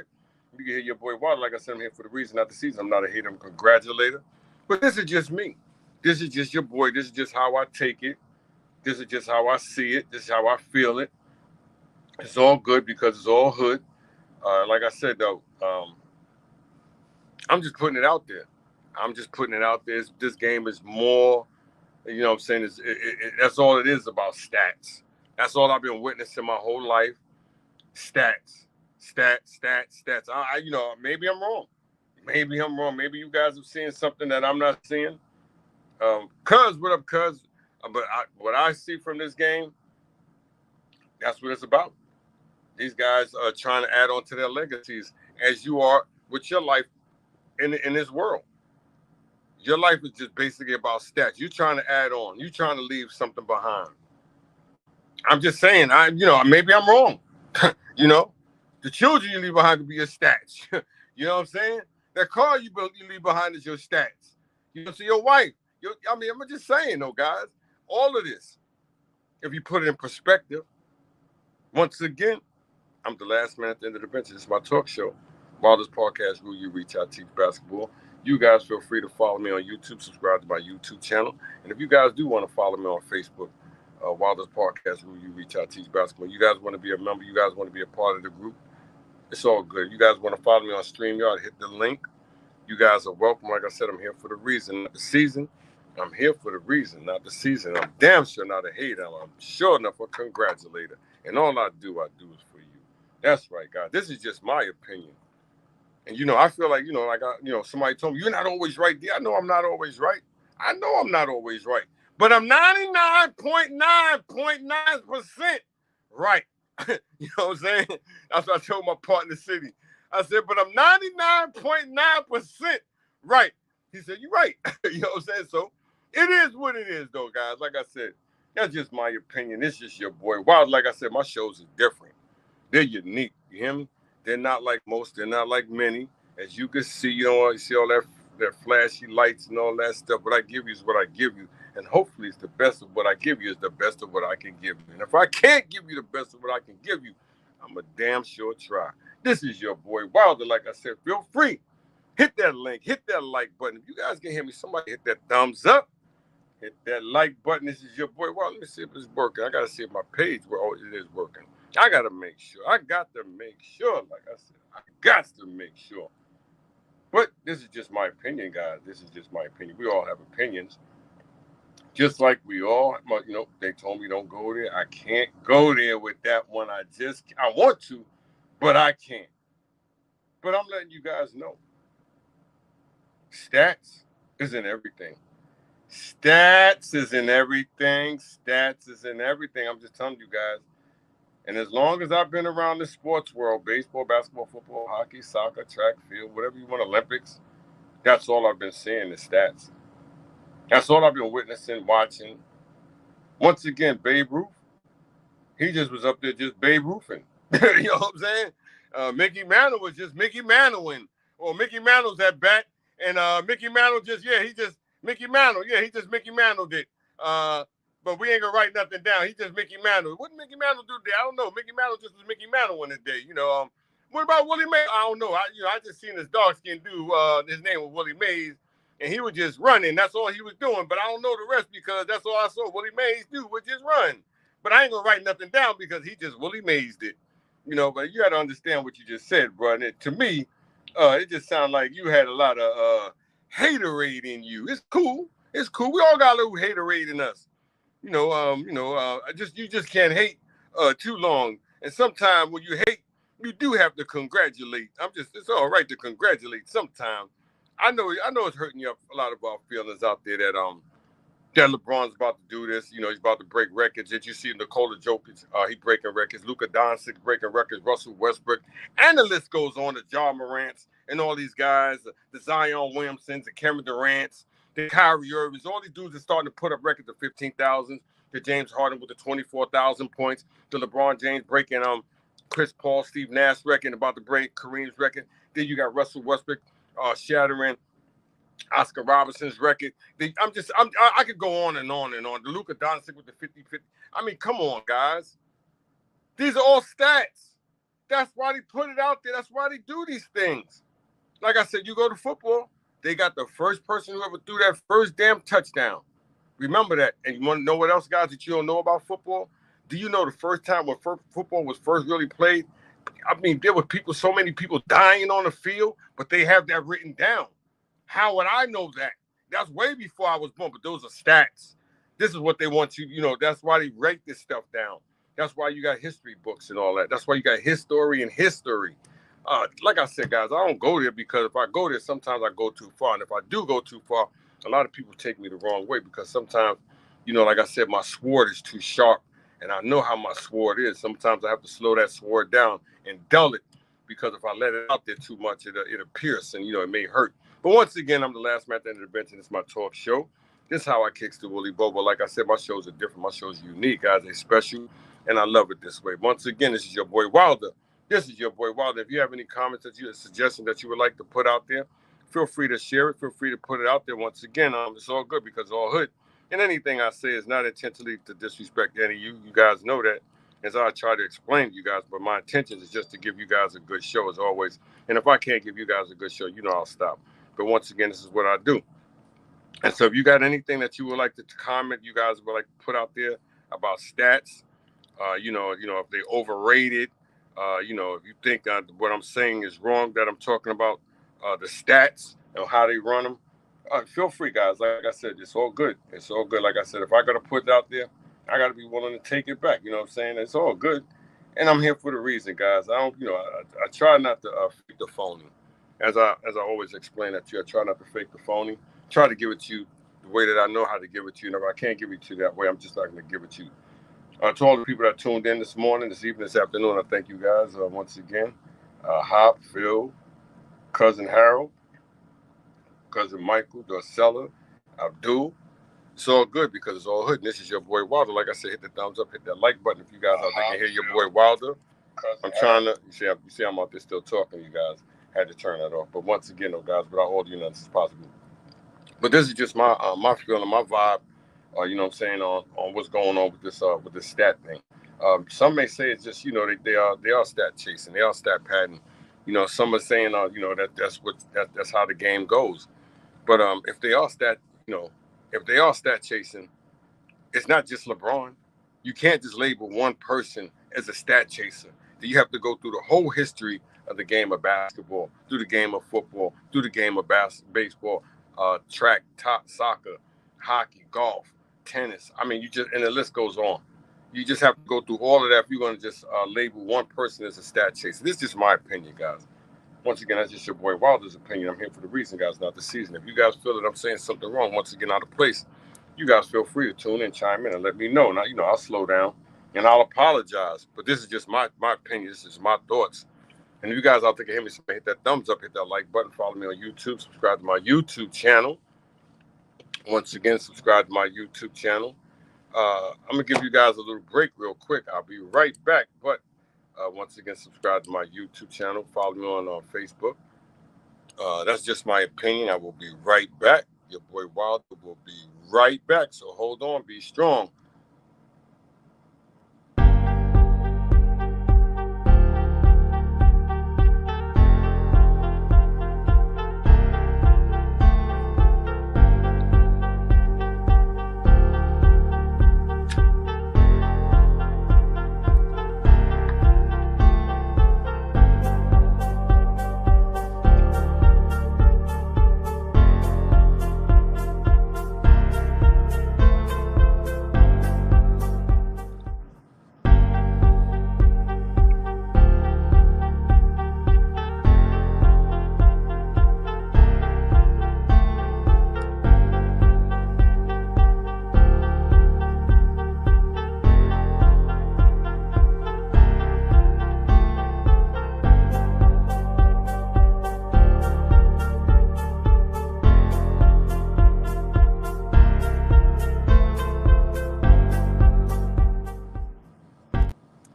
You can hear your boy Walter. Like I said, I'm here for the reason, not the season. I'm not a hater, I'm a congratulator. But this is just me. This is just your boy. This is just how I take it. This is just how I see it. This is how I feel it. It's all good because it's all hood. Like I said, though, I'm just putting it out there. I'm just putting it out there. This game is more, you know what I'm saying? That's all it is about stats. That's all I've been witnessing my whole life. Stats, stats. You know, maybe I'm wrong. Maybe I'm wrong. Maybe you guys have seen something that I'm not seeing. What up, cuz? What I see from this game, that's what it's about. These guys are trying to add on to their legacies as you are with your life in this world. Your life is just basically about stats. You're trying to add on. You're trying to leave something behind. I'm just saying, maybe I'm wrong. You know, the children you leave behind could be your stats. You know what I'm saying? That car you leave behind is your stats. You know, so your wife. I'm just saying, though, guys, all of this, if you put it in perspective, once again, I'm the last man at the end of the bench. This is my talk show. Wildest Podcast, where you reach out, teach basketball. You guys feel free to follow me on YouTube, subscribe to my YouTube channel. And if you guys do want to follow me on Facebook, Wildest Podcast, where you reach out, teach basketball. You guys want to be a member, you guys want to be a part of the group, it's all good. You guys want to follow me on StreamYard, hit the link. You guys are welcome. Like I said, I'm here for the reason, not the season. I'm here for the reason, not the season. I'm damn sure not a hater. I'm sure enough a congratulator. And all I do is for you. That's right, guys. This is just my opinion. And, I feel like, somebody told me, you're not always right. Yeah, I know I'm not always right. I know I'm not always right. But I'm 99.9% right. You know what I'm saying? That's what I told my partner City. I said, but I'm 99.9% right. He said, you're right. You know what I'm saying? So it is what it is, though, guys. Like I said, that's just my opinion. It's just your boy Wild. Like I said, my shows are different. They're unique. You hear me? They're not like most. They're not like many. As you can see, you see all that flashy lights and all that stuff. What I give you is what I give you. And hopefully it's the best of what I give you is the best of what I can give you. And if I can't give you the best of what I can give you, I'm a damn sure try. This is your boy Wilder. Like I said, feel free. Hit that link. Hit that like button. If you guys can hear me, somebody hit that thumbs up. Hit that like button. This is your boy. Well, let me see if it's working. I got to see if my page, it is working. I got to make sure. Like I said, I got to make sure. But this is just my opinion, guys. This is just my opinion. We all have opinions. Just like we all, they told me don't go there. I can't go there with that one. I want to, but I can't. But I'm letting you guys know. Stats is in everything. Stats is in everything. Stats is in everything. I'm just telling you guys. And as long as I've been around the sports world, baseball, basketball, football, hockey, soccer, track, field, whatever you want, Olympics, that's all I've been seeing is stats. That's all I've been witnessing, watching. Once again, Babe Ruth, he just was up there just Babe Ruthing. You know what I'm saying? Mickey Mantle was just Mickey Mantling. Or Mickey Mantle's at bat. And Mickey Mantle Mickey Mantled it. But we ain't gonna write nothing down. He just Mickey Mantle. What did Mickey Mantle do today? I don't know. Mickey Mantle just was Mickey Mantle in the day. What about Willie Mays? I don't know. I just seen this dark-skinned dude. His name was Willie Mays, and he was just running. That's all he was doing. But I don't know the rest because that's all I saw Willie Mays do was just run. But I ain't gonna write nothing down because he just Willie Maysed it. But you got to understand what you just said, bro. And to me, it just sounded like you had a lot of haterade in you. It's cool. It's cool. We all got a little haterade in us. You just can't hate too long. And sometimes when you hate, you do have to congratulate. It's all right to congratulate sometimes. I know it's hurting you a lot of our feelings out there that LeBron's about to do this. He's about to break records. Did you see Nikola Jokic? He breaking records. Luka Doncic breaking records. Russell Westbrook, and the list goes on. The Ja Morants and all these guys, the Zion Williamsons, the Kevin Durant's, the Kyrie Irvings. All these dudes are starting to put up records of 15,000. The James Harden with the 24,000 points. The LeBron James breaking Chris Paul, Steve Nash record, about to break Kareem's record. Then you got Russell Westbrook shattering Oscar Robinson's record. I could go on and on and on. The Luka Doncic with the 50-50. I mean, come on, guys. These are all stats. That's why they put it out there. That's why they do these things. Like I said, you go to football, they got the first person who ever threw that first damn touchdown. Remember that. And you want to know what else, guys, that you don't know about football? Do you know the first time when football was first really played I mean, there were people, so many people dying on the field, but they have that written down. How would I know that? That's way before I was born, but those are stats. This is what they want you, that's why they write this stuff down. That's why you got history books and all that. That's why you got history and history. Like I said, guys, I don't go there because if I go there, sometimes I go too far. And if I do go too far, a lot of people take me the wrong way because sometimes, like I said, my sword is too sharp. And I know how my sword is. Sometimes I have to slow that sword down and dull it because if I let it out there too much, it'll pierce and, it may hurt. But once again, I'm the last man at the end of the bench, and it's my talk show. This is how I kicks the Woolly Bobo. Like I said, my shows are different. My shows are unique, guys. They're special, and I love it this way. Once again, this is your boy Wilder. This is your boy Wilder. If you have any comments suggestions that you would like to put out there, feel free to share it. Feel free to put it out there. Once again, it's all good because it's all hood. And anything I say is not intentionally to disrespect any of you. You guys know that, as I try to explain to you guys. But my intention is just to give you guys a good show, as always. And if I can't give you guys a good show, I'll stop. But once again, this is what I do. And so if you got anything that you would like to comment, you guys would like to put out there about stats, if they overrated, if you think what I'm saying is wrong, that I'm talking about the stats and how they run them, feel free, guys. Like I said, it's all good. It's all good. Like I said, if I got to put it out there, I got to be willing to take it back. You know what I'm saying? It's all good. And I'm here for the reason, guys. I don't, I try not to fake the phony. As I always explain that to you, I try not to fake the phony. Try to give it to you the way that I know how to give it to you. And if I can't give it to you that way, I'm just not going to give it to you. To all the people that tuned in this morning, this evening, this afternoon, I thank you guys once again. Hop, Phil, Cousin Harold, Cousin Michael, Darcella, Abdul. It's all good because it's all hood. And this is your boy Wilder. Like I said, hit the thumbs up, hit that like button if you guys out there can hear your boy Wilder. I'm trying to, you see I'm out there still talking, you guys. Had to turn that off. But once again, guys, without all you know, this is possible. But this is just my feeling, my vibe, on what's going on with this stat thing. Some may say it's just, they are stat chasing, they are stat padding. Some are saying, that's how the game goes. But if they are stat chasing, it's not just LeBron. You can't just label one person as a stat chaser. You have to go through the whole history of the game of basketball, through the game of football, through the game of baseball, track, soccer, hockey, golf, tennis. I mean, and the list goes on. You just have to go through all of that if you're going to just label one person as a stat chaser. This is just my opinion, guys. Once again, that's just your boy Wilder's opinion. I'm here for the reason, guys, not the season. If you guys feel that I'm saying something wrong, once again, out of place, you guys feel free to tune in, chime in, and let me know. Now, I'll slow down and I'll apologize. But this is just my opinion. This is my thoughts. And if you guys out there can hear me, hit that thumbs up, hit that like button, follow me on YouTube, subscribe to my YouTube channel. Once again, subscribe to my YouTube channel. I'm going to give you guys a little break real quick. I'll be right back. But once again, subscribe to my YouTube channel. Follow me on Facebook. That's just my opinion. I will be right back. Your boy Wilder will be right back. So hold on. Be strong.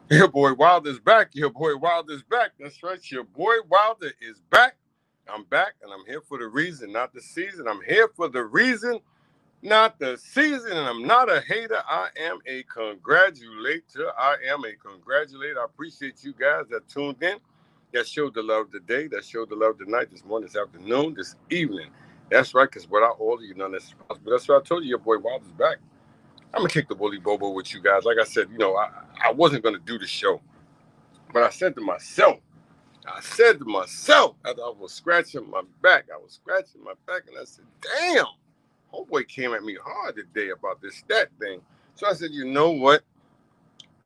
Your boy Wilder's back. Your boy Wilder's back. That's right. Your boy Wilder is back. I'm back, and I'm here for the reason, not the season. I'm here for the reason, not the season. And I'm not a hater. I am a congratulator. I appreciate you guys that tuned in, that showed the love today, that showed the love tonight, this morning, this afternoon, this evening. That's right, because without all of you, none is possible. That's why I told you your boy Wilder's back. I'm going to kick the Woolly Bobo with you guys. Like I said, I wasn't going to do the show But I said to myself, as I was scratching my back, and I said, damn, homeboy came at me hard today about this stat thing. So I said, you know what?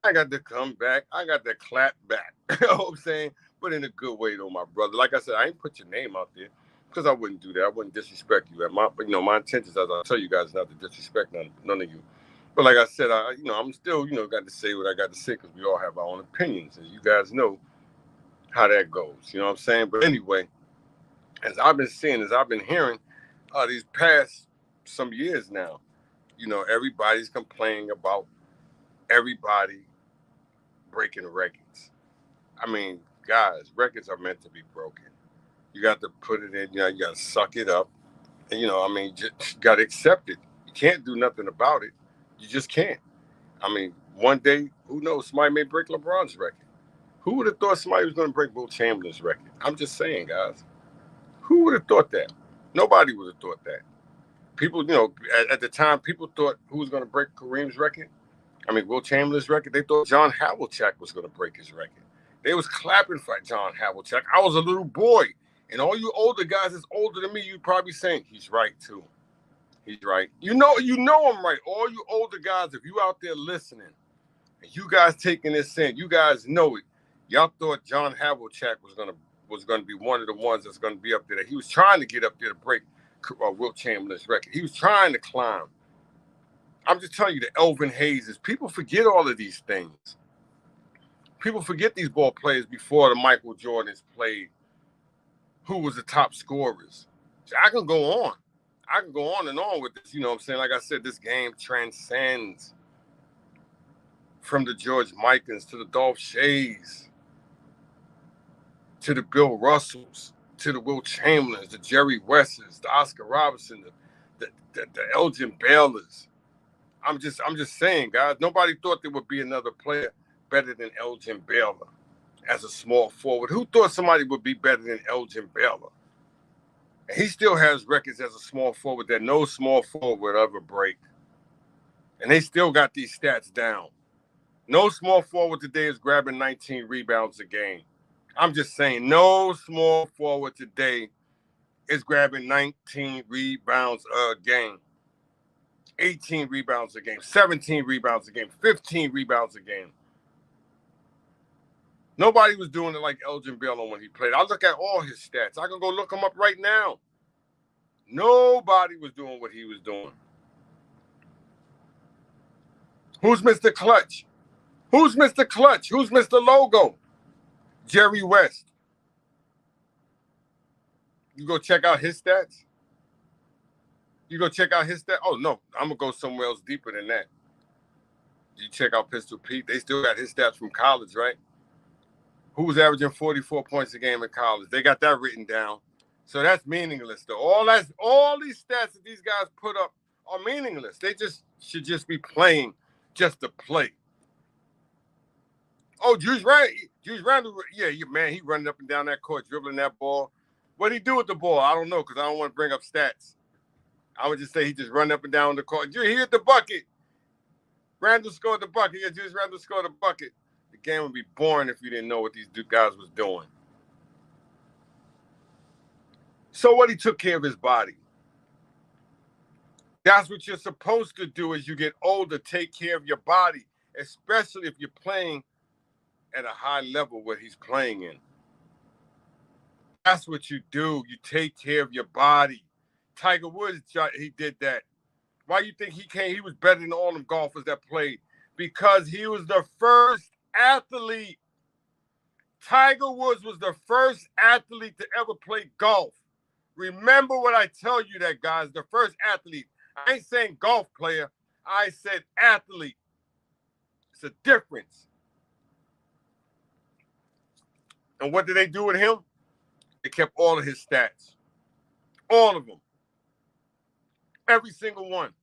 I got to come back. I got to clap back. You know what I'm saying? But in a good way, though, my brother. Like I said, I ain't put your name out there because I wouldn't do that. I wouldn't disrespect you. My intentions, as I tell you guys, not to disrespect none of you. But like I said, I'm still, got to say what I got to say because we all have our own opinions, and you guys know how that goes. You know what I'm saying? But anyway, as I've been hearing these past some years now, everybody's complaining about everybody breaking records. I mean, guys, records are meant to be broken. You got to put it in, you got to suck it up. And, just got to accept it. You can't do nothing about it. You just can't. I mean, one day, who knows, somebody may break LeBron's record. Who would have thought somebody was going to break Will Chamberlain's record? I'm just saying, guys. Who would have thought that? Nobody would have thought that. People, at the time, people thought who was going to break Kareem's record. I mean, Will Chamberlain's record. They thought John Havlicek was going to break his record. They was clapping for John Havlicek. I was a little boy. And all you older guys that's older than me, you probably saying, he's right, too. He's right. You know I'm right. All you older guys, if you out there listening, and you guys taking this in, you guys know it. Y'all thought John Havlicek was gonna be one of the ones that's gonna be up there. He was trying to get up there to break Wilt Chamberlain's record. He was trying to climb. I'm just telling you, the Elvin Hayes. People forget all of these things. People forget these ball players before the Michael Jordans played. Who was the top scorers? So I can go on. I can go on and on with this. You know what I'm saying? Like I said, this game transcends from the George Michans to the Dolph Shays to the Bill Russells to the Will Chamberlains, the Jerry Wesses, the Oscar Robertson, the Elgin Baylors. I'm just saying, guys, nobody thought there would be another player better than Elgin Baylor as a small forward. Who thought somebody would be better than Elgin Baylor? And he still has records as a small forward that no small forward would ever break. And they still got these stats down. No small forward today is grabbing 19 rebounds a game. I'm just saying, no small forward today is grabbing 19 rebounds a game. 18 rebounds a game, 17 rebounds a game, 15 rebounds a game. Nobody was doing it like Elgin Baylor when he played. I look at all his stats. I can go look them up right now. Nobody was doing what he was doing. Who's Mr. Clutch? Who's Mr. Clutch? Who's Mr. Logo? Jerry West. You go check out his stats? Oh, no. I'm going to go somewhere else deeper than that. You check out Pistol Pete. They still got his stats from college, right? Who was averaging 44 points a game in college? They got that written down. So that's meaningless, though. All these stats that these guys put up are meaningless. They should just be playing just to play. Oh, Juice Randle, yeah, man, he running up and down that court, dribbling that ball. What'd he do with the ball? I don't know, because I don't want to bring up stats. I would just say he just run up and down the court. He hit the bucket. Randle scored the bucket. Yeah, Juice Randle scored the bucket. The game would be boring if you didn't know what these guys was doing. So what, he took care of his body. That's what you're supposed to do as you get older, take care of your body, especially if you're playing at a high level where he's playing in. That's what you do. You take care of your body. Tiger Woods, he did that. Why you think he was better than all them golfers that played? Because he was the first athlete. Tiger Woods was the first athlete to ever play golf. Remember what I tell you that, guys, the first athlete. I ain't saying golf player. I said athlete. It's a difference. And what did they do with him? They kept all of his stats. All of them. Every single one.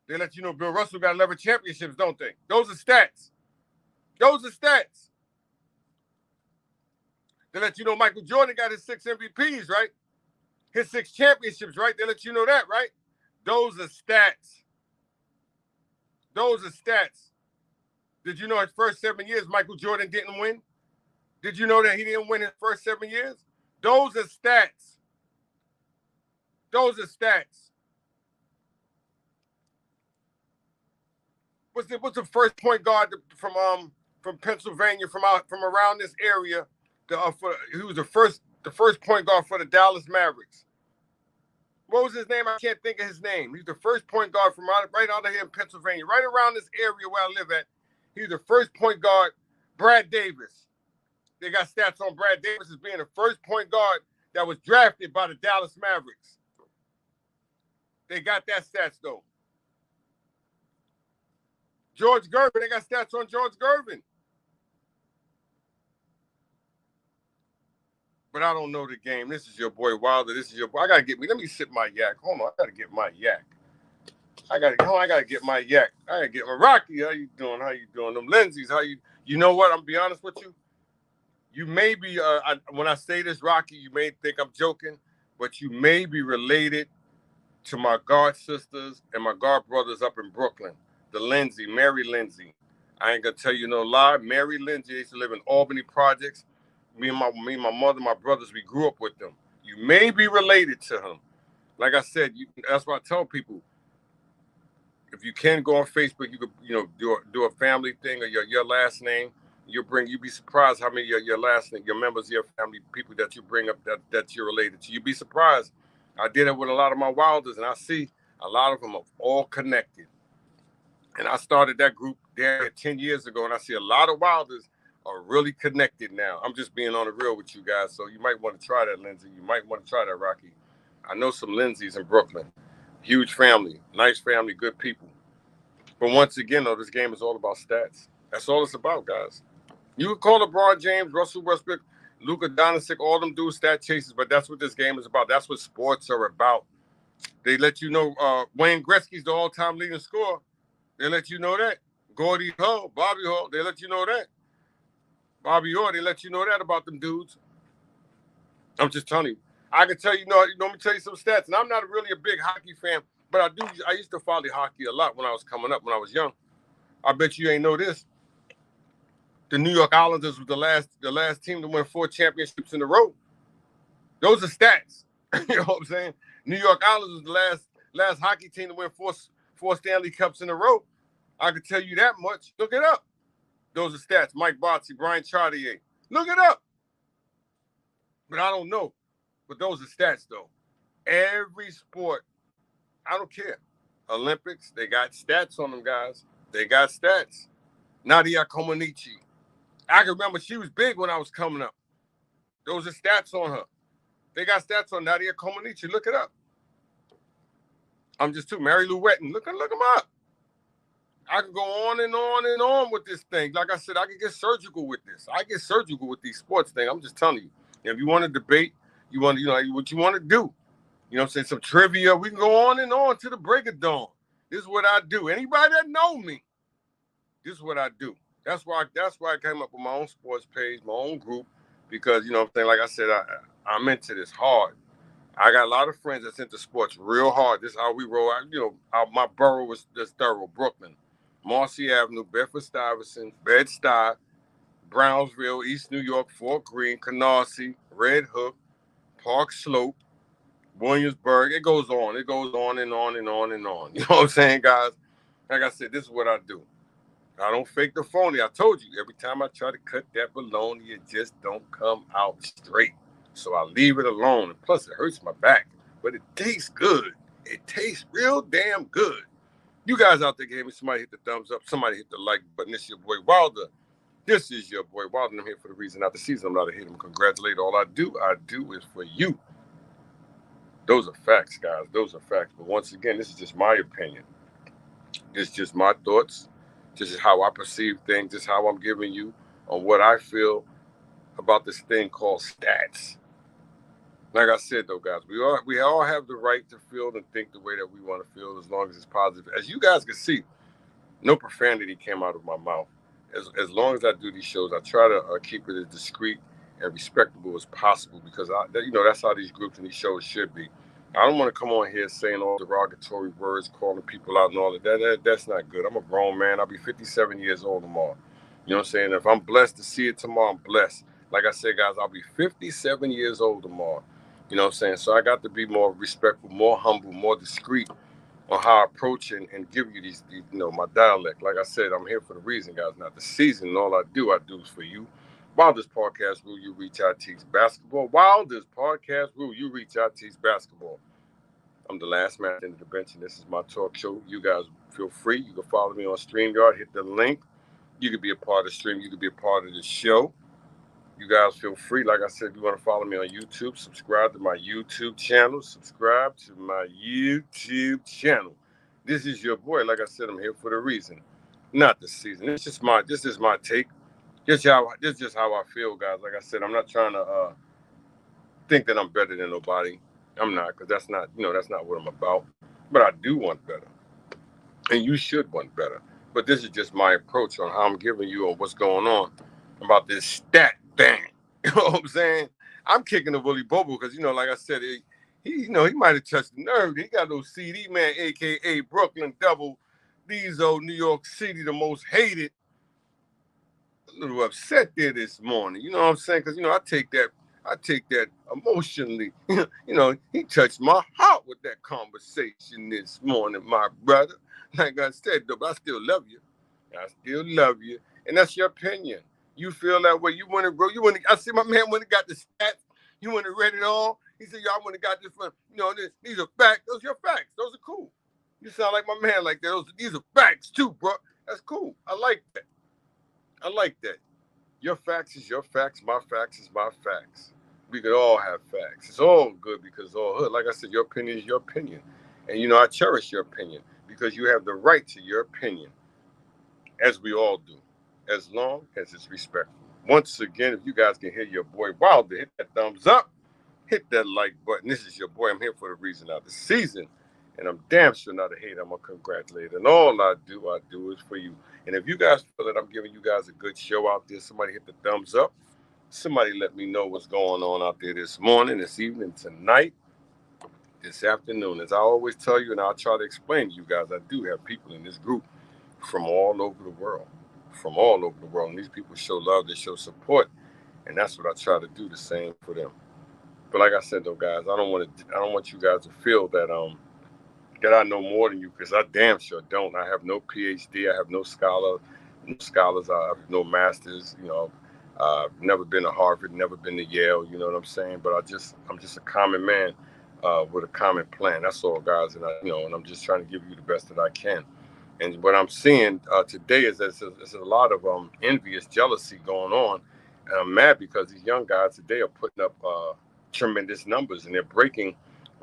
They let you know Bill Russell got 11 championships, don't they? Those are stats. They let you know Michael Jordan got his 6 MVPs, right? His 6 championships, right? They let you know that, right? Those are stats. Did you know his first 7 years, Michael Jordan didn't win? Did you know that he didn't win his first 7 years? Those are stats. Those are stats. What's the first point guard from Pennsylvania, from around this area? He was the first point guard for the Dallas Mavericks. What was his name? I can't think of his name. He's the first point guard from right out of here in Pennsylvania, right around this area where I live at. He's the first point guard. Brad Davis. They got stats on Brad Davis as being the first point guard that was drafted by the Dallas Mavericks. They got that stats though. George Gervin, they got stats on George Gervin. But I don't know the game. This is your boy Wilder. This is your boy. Let me sip my yak. Hold on, I gotta get my yak. I gotta get my yak. I gotta get my Rocky. How you doing? Them Lindsay's, you know what? I'm gonna be honest with you. You may be, when I say this, Rocky, you may think I'm joking, but you may be related to my guard sisters and my guard brothers up in Brooklyn. Mary Lindsay. I ain't gonna tell you no lie. Mary Lindsay used to live in Albany Projects. Me and my mother, my brothers, we grew up with them. You may be related to him. Like I said, that's why I tell people, if you can go on Facebook, you could do a family thing or your last name. You'd be surprised how many your last name, your members of your family, people that you bring up that you're related to. You'd be surprised. I did it with a lot of my Wilders, and I see a lot of them are all connected. And I started that group there 10 years ago, and I see a lot of Wilders are really connected now. I'm just being on the real with you guys, so you might want to try that, Lindsay. You might want to try that, Rocky. I know some Lindsays in Brooklyn. Huge family, nice family, good people. But once again, though, this game is all about stats. That's all it's about, guys. You could call LeBron James, Russell Westbrook, Luka Doncic, all them do stat chases, but that's what this game is about. That's what sports are about. They let you know Wayne Gretzky's the all-time leading scorer. They let you know that. Gordie Hull, Bobby Hull, they let you know that. Bobby Orr, they let you know that about them dudes. I'm just telling you. I can tell you, let me tell you some stats. And I'm not really a big hockey fan, but I used to follow hockey a lot when I was coming up, when I was young. I bet you ain't know this. The New York Islanders was the last team to win 4 championships in a row. Those are stats. You know what I'm saying? New York Islanders was the last hockey team to win four Stanley Cups in a row. I can tell you that much. Look it up. Those are stats. Mike Botsy, Brian Chartier. Look it up. But I don't know. But those are stats, though. Every sport, I don't care. Olympics, they got stats on them, guys. They got stats. Nadia Comaneci. I can remember she was big when I was coming up. Those are stats on her. They got stats on Nadia Comaneci. Look it up. I'm just too. Mary Lou Retton. Look them up. I can go on and on and on with this thing. Like I said, I can get surgical with this. I get surgical with these sports things. I'm just telling you. If you want to debate, what you want to do. You know what I'm saying? Some trivia. We can go on and on to the break of dawn. This is what I do. Anybody that know me, this is what I do. That's why I came up with my own sports page, my own group, because, you know what I'm saying, like I said, I'm into this hard. I got a lot of friends that's into sports real hard. This is how we roll. My borough was this thorough. Brooklyn, Marcy Avenue, Bedford-Stuyvesant, Bed-Stuy, Brownsville, East New York, Fort Greene, Canarsie, Red Hook, Park Slope, Williamsburg. It goes on. It goes on and on and on and on. You know what I'm saying, guys? Like I said, this is what I do. I don't fake the phony. I told you, every time I try to cut that bologna, it just don't come out straight. So I leave it alone. And plus, it hurts my back. But it tastes good. It tastes real damn good. You guys out there gave me, somebody hit the thumbs up. Somebody hit the like button. This is your boy Wilder. This is your boy Wilder. And I'm here for the reason not the season. I'm not here to congratulate. All I do is for you. Those are facts, guys. Those are facts. But once again, this is just my opinion. It's just my thoughts. This is how I perceive things. This is how I'm giving you on what I feel about this thing called stats. Like I said, though, guys, we all have the right to feel and think the way that we want to feel, as long as it's positive. As you guys can see, no profanity came out of my mouth. As long as I do these shows, I try to keep it as discreet and respectable as possible, because that's how these groups and these shows should be. I don't want to come on here saying all derogatory words, calling people out and all of that. That's not good. I'm a grown man. I'll be 57 years old tomorrow. You know what I'm saying? If I'm blessed to see it tomorrow, I'm blessed. Like I said, guys, I'll be 57 years old tomorrow. You know what I'm saying? So I got to be more respectful, more humble, more discreet on how I approach and give you these, my dialect. Like I said, I'm here for the reason, guys, not the season. And all I do is for you. While this podcast will you reach out, teach basketball. While this podcast will you reach out, teach basketball. I'm the last man at the end of the bench, and this is my talk show. You guys feel free. You can follow me on StreamYard. Hit the link. You can be a part of the stream. You can be a part of the show. You guys feel free. Like I said, if you want to follow me on YouTube, subscribe to my YouTube channel. Subscribe to my YouTube channel. This is your boy. Like I said, I'm here for the reason, not the season. This is my take. This is just how I feel, guys. Like I said, I'm not trying to think that I'm better than nobody. I'm not, because that's not what I'm about. But I do want better, and you should want better. But this is just my approach on how I'm giving you on what's going on about this stat thing. You know what I'm saying? I'm kicking the Willie Bobo because like I said, he might have touched the nerve. He got those CD man, aka Brooklyn Devil. These old New York City, the most hated. A little upset there this morning. You know what I'm saying? Because I take that emotionally. He touched my heart with that conversation this morning, my brother. Like I said, though, but I still love you. I still love you, and that's your opinion. You feel that way. You want to grow. I see my man when he got the stats. You want to read it all. He said, "Y'all want to got this one. These are facts. Those are your facts. Those are cool. You sound like my man like that. These are facts too, bro. That's cool. I like that. I like that. Your facts is your facts. My facts is my facts. We could all have facts. It's all good because it's all hood. Like I said, your opinion is your opinion. And I cherish your opinion because you have the right to your opinion, as we all do, as long as it's respectful. Once again, if you guys can hear your boy Wilder, hit that thumbs up, hit that like button. This is your boy. I'm here for the reason of the season. And I'm damn sure not a hater. I'm a congratulator. And all I do is for you. And if you guys feel that I'm giving you guys a good show out there, somebody hit the thumbs up. Somebody let me know what's going on out there this morning, this evening, tonight, this afternoon. As I always tell you, and I'll try to explain to you guys, I do have people in this group from all over the world. From all over the world. And these people show love, they show support. And that's what I try to do, the same for them. But like I said though, guys, I don't want you guys to feel that I know more than you, because I damn sure don't. I have no PhD. I have no scholars. I have no masters. Never been to Harvard, never been to Yale. You know what I'm saying? But I'm just a common man with a common plan. That's all, guys. And and I'm just trying to give you the best that I can. And what I'm seeing today is that there's a lot of envious jealousy going on. And I'm mad because these young guys today are putting up tremendous numbers, and they're breaking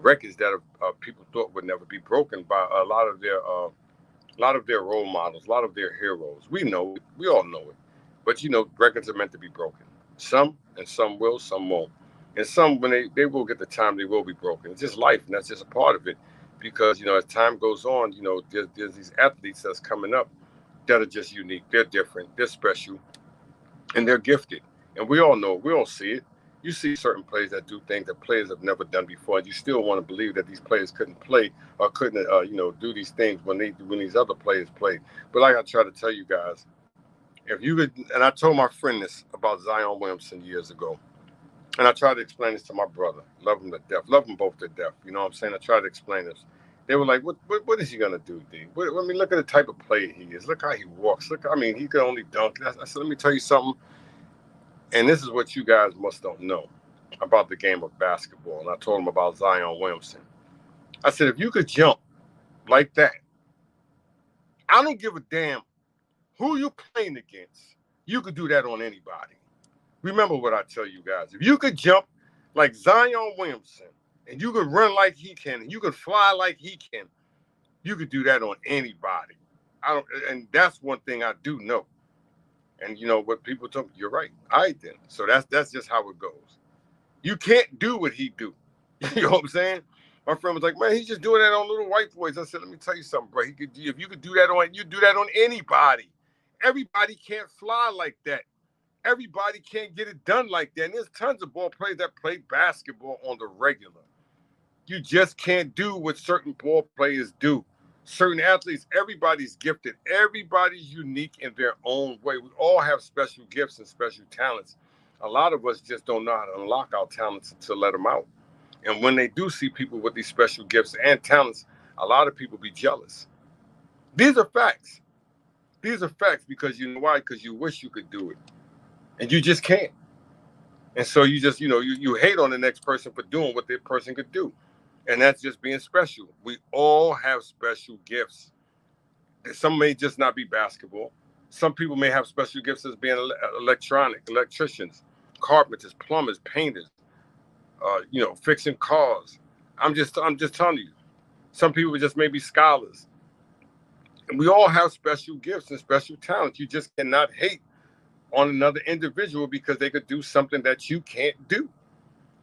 records that people thought would never be broken by a lot of their role models, a lot of their heroes. We know it. We all know it. But records are meant to be broken. Some, and some will, some won't. And some, when they will get the time, they will be broken. It's just life, and that's just a part of it. Because as time goes on, there's these athletes that's coming up that are just unique. They're different. They're special, and they're gifted. And we all know it. We all see it. You see certain players that do things that players have never done before, and you still want to believe that these players couldn't play or couldn't, do these things when these other players played. But like I try to tell you guys, if you could, and I told my friend this about Zion Williamson years ago, and I tried to explain this to my brother. Love him to death. Love them both to death. You know what I'm saying? I tried to explain this. They were like, what is he going to do, D? Look at the type of player he is. Look how he walks. He could only dunk. I said, let me tell you something. And this is what you guys must don't know about the game of basketball. And I told him about Zion Williamson. I said, if you could jump like that, I don't give a damn who you playing against. You could do that on anybody. Remember what I tell you guys. If you could jump like Zion Williamson, and you could run like he can, and you could fly like he can, you could do that on anybody. And that's one thing I do know. And what people tell me, you're right. I didn't. So that's just how it goes. You can't do what he do. You know what I'm saying? My friend was like, man, he's just doing that on little white boys. I said, let me tell you something, bro. If you could do that on, you do that on anybody. Everybody can't fly like that. Everybody can't get it done like that. And there's tons of ball players that play basketball on the regular. You just can't do what certain ball players do. Certain athletes, everybody's gifted. Everybody's unique in their own way. We all have special gifts and special talents. A lot of us just don't know how to unlock our talents until let them out. And when they do see people with these special gifts and talents, a lot of people be jealous. These are facts. These are facts because you know why? Because you wish you could do it. And you just can't. And so you just, you hate on the next person for doing what that person could do. And that's just being special. We all have special gifts. Some may just not be basketball. Some people may have special gifts as being electricians, carpenters, plumbers, painters, fixing cars. I'm just telling you. Some people just may be scholars. And we all have special gifts and special talents. You just cannot hate on another individual because they could do something that you can't do.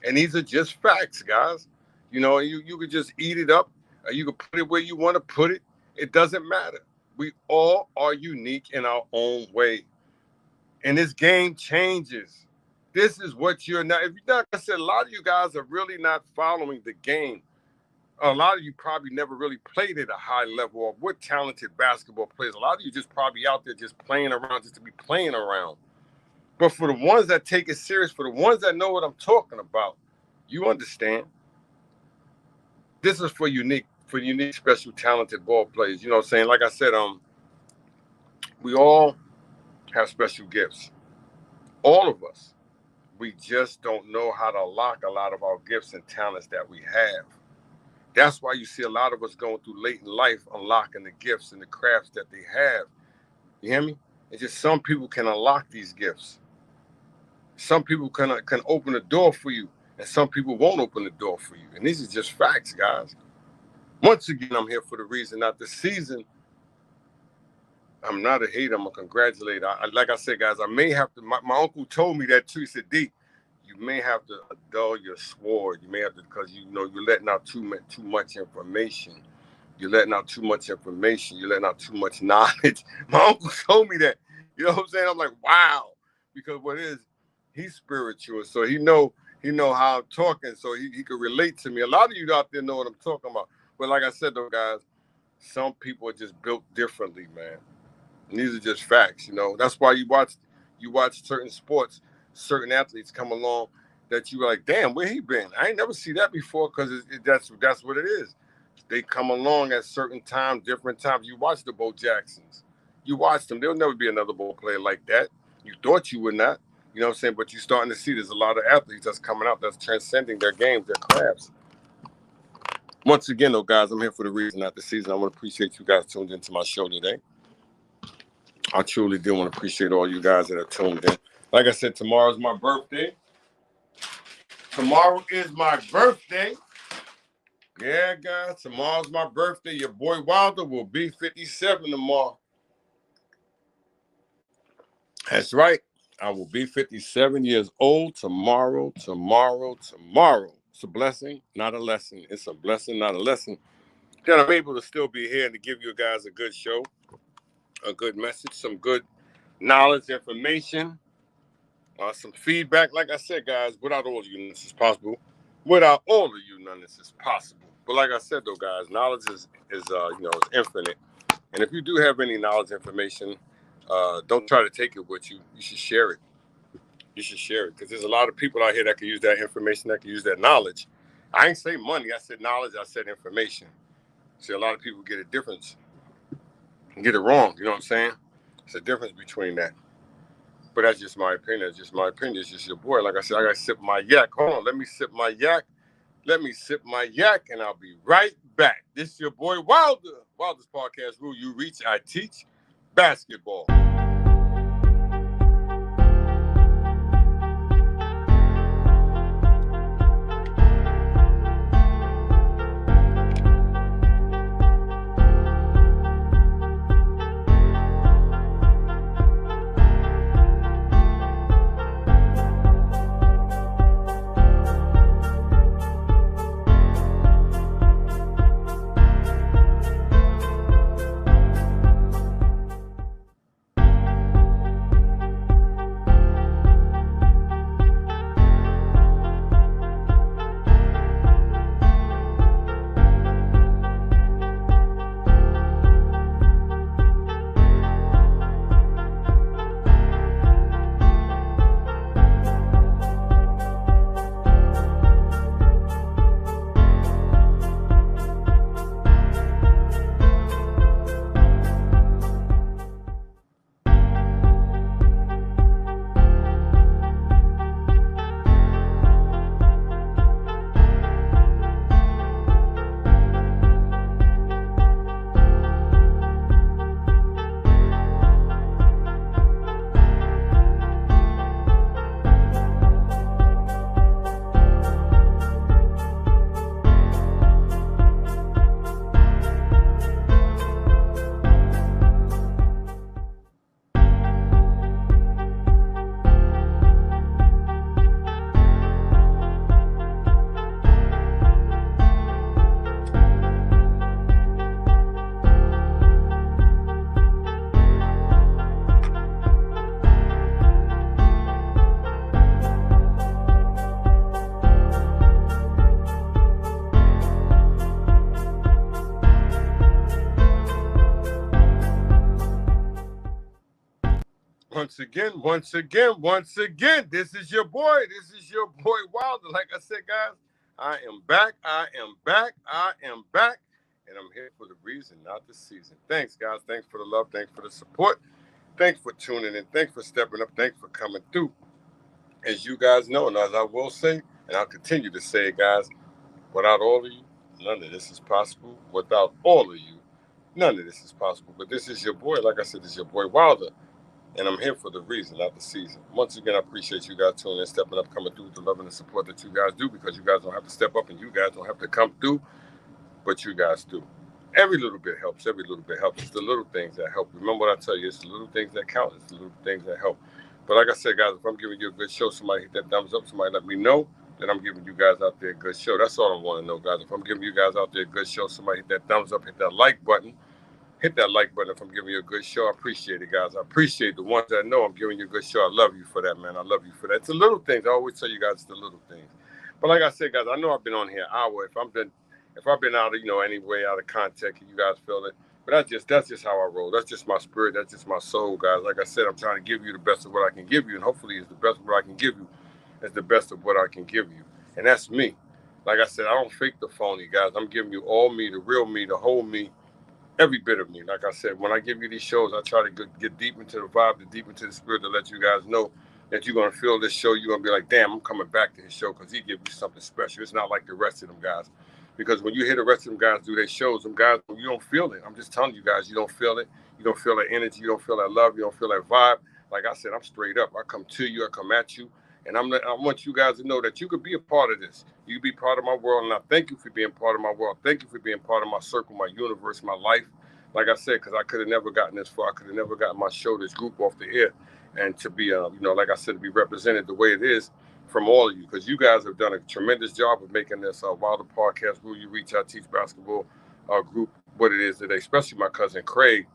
And these are just facts, guys. You could just eat it up, or you could put it where you want to put it. It doesn't matter. We all are unique in our own way. And this game changes. This is what you're not. If you're not, I said, a lot of you guys are really not following the game. A lot of you probably never really played at a high level or with talented basketball players. A lot of you just probably out there just playing around just to be playing around. But for the ones that take it serious, for the ones that know what I'm talking about, you understand. This is for unique, special, talented ball players. You know what I'm saying? Like I said, we all have special gifts. All of us. We just don't know how to lock a lot of our gifts and talents that we have. That's why you see a lot of us going through late in life, unlocking the gifts and the crafts that they have. You hear me? It's just some people can unlock these gifts. Some people can open the door for you, and some people won't open the door for you. And these are just facts, guys. Once again, I'm here for the reason. Now, this season, I'm not a hater. I'm a congratulator. Like I said, guys, I may have to. My uncle told me that too. He said, D, you may have to dull your sword. You may have to, because you're letting out too much information. You're letting out too much information. You're letting out too much knowledge. My uncle told me that. You know what I'm saying? I'm like, wow. Because what is, he's spiritual, so he know how I'm talking, so he could relate to me. A lot of you out there know what I'm talking about. But like I said, though, guys, some people are just built differently, man. And these are just facts, That's why you watch certain sports, certain athletes come along that you like, damn, where he been? I ain't never see that before, because that's what it is. They come along at certain times, different times. You watch the Bo Jacksons. You watch them. There'll never be another ball player like that. You thought you would not. You know what I'm saying? But you're starting to see there's a lot of athletes that's coming out that's transcending their games, their crafts. Once again, though, guys, I'm here for the reason, not the season. I want to appreciate you guys tuned into my show today. I truly do want to appreciate all you guys that are tuned in. Like I said, tomorrow's my birthday. Tomorrow is my birthday. Yeah, guys, tomorrow's my birthday. Your boy Wilder will be 57 tomorrow. That's right. I will be 57 years old tomorrow. It's a blessing, not a lesson. It's a blessing, not a lesson. That I'm able to still be here and to give you guys a good show, a good message, some good knowledge, information, some feedback. Like I said, guys, without all of you, none of this is possible. Without all of you, none of this is possible. But like I said, though, guys, knowledge is infinite. And if you do have any knowledge, information, don't try to take it with you. You should share it. You should share it, because there's a lot of people out here that can use that information, that can use that knowledge. I ain't say money. I said knowledge. I said information. See, a lot of people get a difference and get it wrong. You know what I'm saying? It's a difference between that. But that's just my opinion. It's just my opinion. It's just your boy. Like I said, I got to sip my yak. Hold on. Let me sip my yak. And I'll be right back. This is your boy Wilder. Wilder's podcast, Rule You Reach, I Teach Basketball. Once again, this is your boy. This is your boy Wilder. Like I said, guys, I am back. And I'm here for the reason, not the season. Thanks, guys. Thanks for the love. Thanks for the support. Thanks for tuning in. Thanks for stepping up. Thanks for coming through. As you guys know, and as I will say, and I'll continue to say, guys, without all of you, none of this is possible. Without all of you, none of this is possible. But this is your boy. Like I said, this is your boy Wilder. And I'm here for the reason, not the season. Once again, I appreciate you guys tuning in, stepping up, coming through with the love and the support that you guys do, because you guys don't have to step up and you guys don't have to come through, but you guys do. Every little bit helps. Every little bit helps. It's the little things that help. Remember what I tell you, it's the little things that count. It's the little things that help. But like I said, guys, if I'm giving you a good show, somebody hit that thumbs up, somebody let me know that I'm giving you guys out there a good show. That's all I want to know, guys. If I'm giving you guys out there a good show, somebody hit that thumbs up, hit that like button. Hit that like button if I'm giving you a good show. I appreciate it, guys. I appreciate the ones that know I'm giving you a good show. I love you for that, man. I love you for that. It's the little things. I always tell you guys it's the little things. But like I said, guys, I know I've been on here an hour. If I've been out of, any way out of context, you guys feel it. But that's just how I roll. That's just my spirit. That's just my soul, guys. Like I said, I'm trying to give you the best of what I can give you. And hopefully it's the best of what I can give you. It's the best of what I can give you. And that's me. Like I said, I don't fake the phony, guys. I'm giving you all me, the real me, the whole me. Every bit of me. Like I said, when I give you these shows, I try to get deep into the vibe, deep into the spirit to let you guys know that you're going to feel this show. You're going to be like, damn, I'm coming back to his show because he gives you something special. It's not like the rest of them guys. Because when you hear the rest of them guys do their shows, them guys, you don't feel it. I'm just telling you guys, you don't feel it. You don't feel that energy. You don't feel that love. You don't feel that vibe. Like I said, I'm straight up. I come to you. I come at you. And I want you guys to know that you could be a part of this. You be part of my world. And I thank you for being part of my world. Thank you for being part of my circle, my universe, my life. Like I said, because I could have never gotten this far. I could have never gotten my show, this group off the air. And to be, like I said, to be represented the way it is from all of you. Because you guys have done a tremendous job of making this Wilder Podcast Rule You Reach Out Teach Basketball group what it is today. Especially my cousin Craig.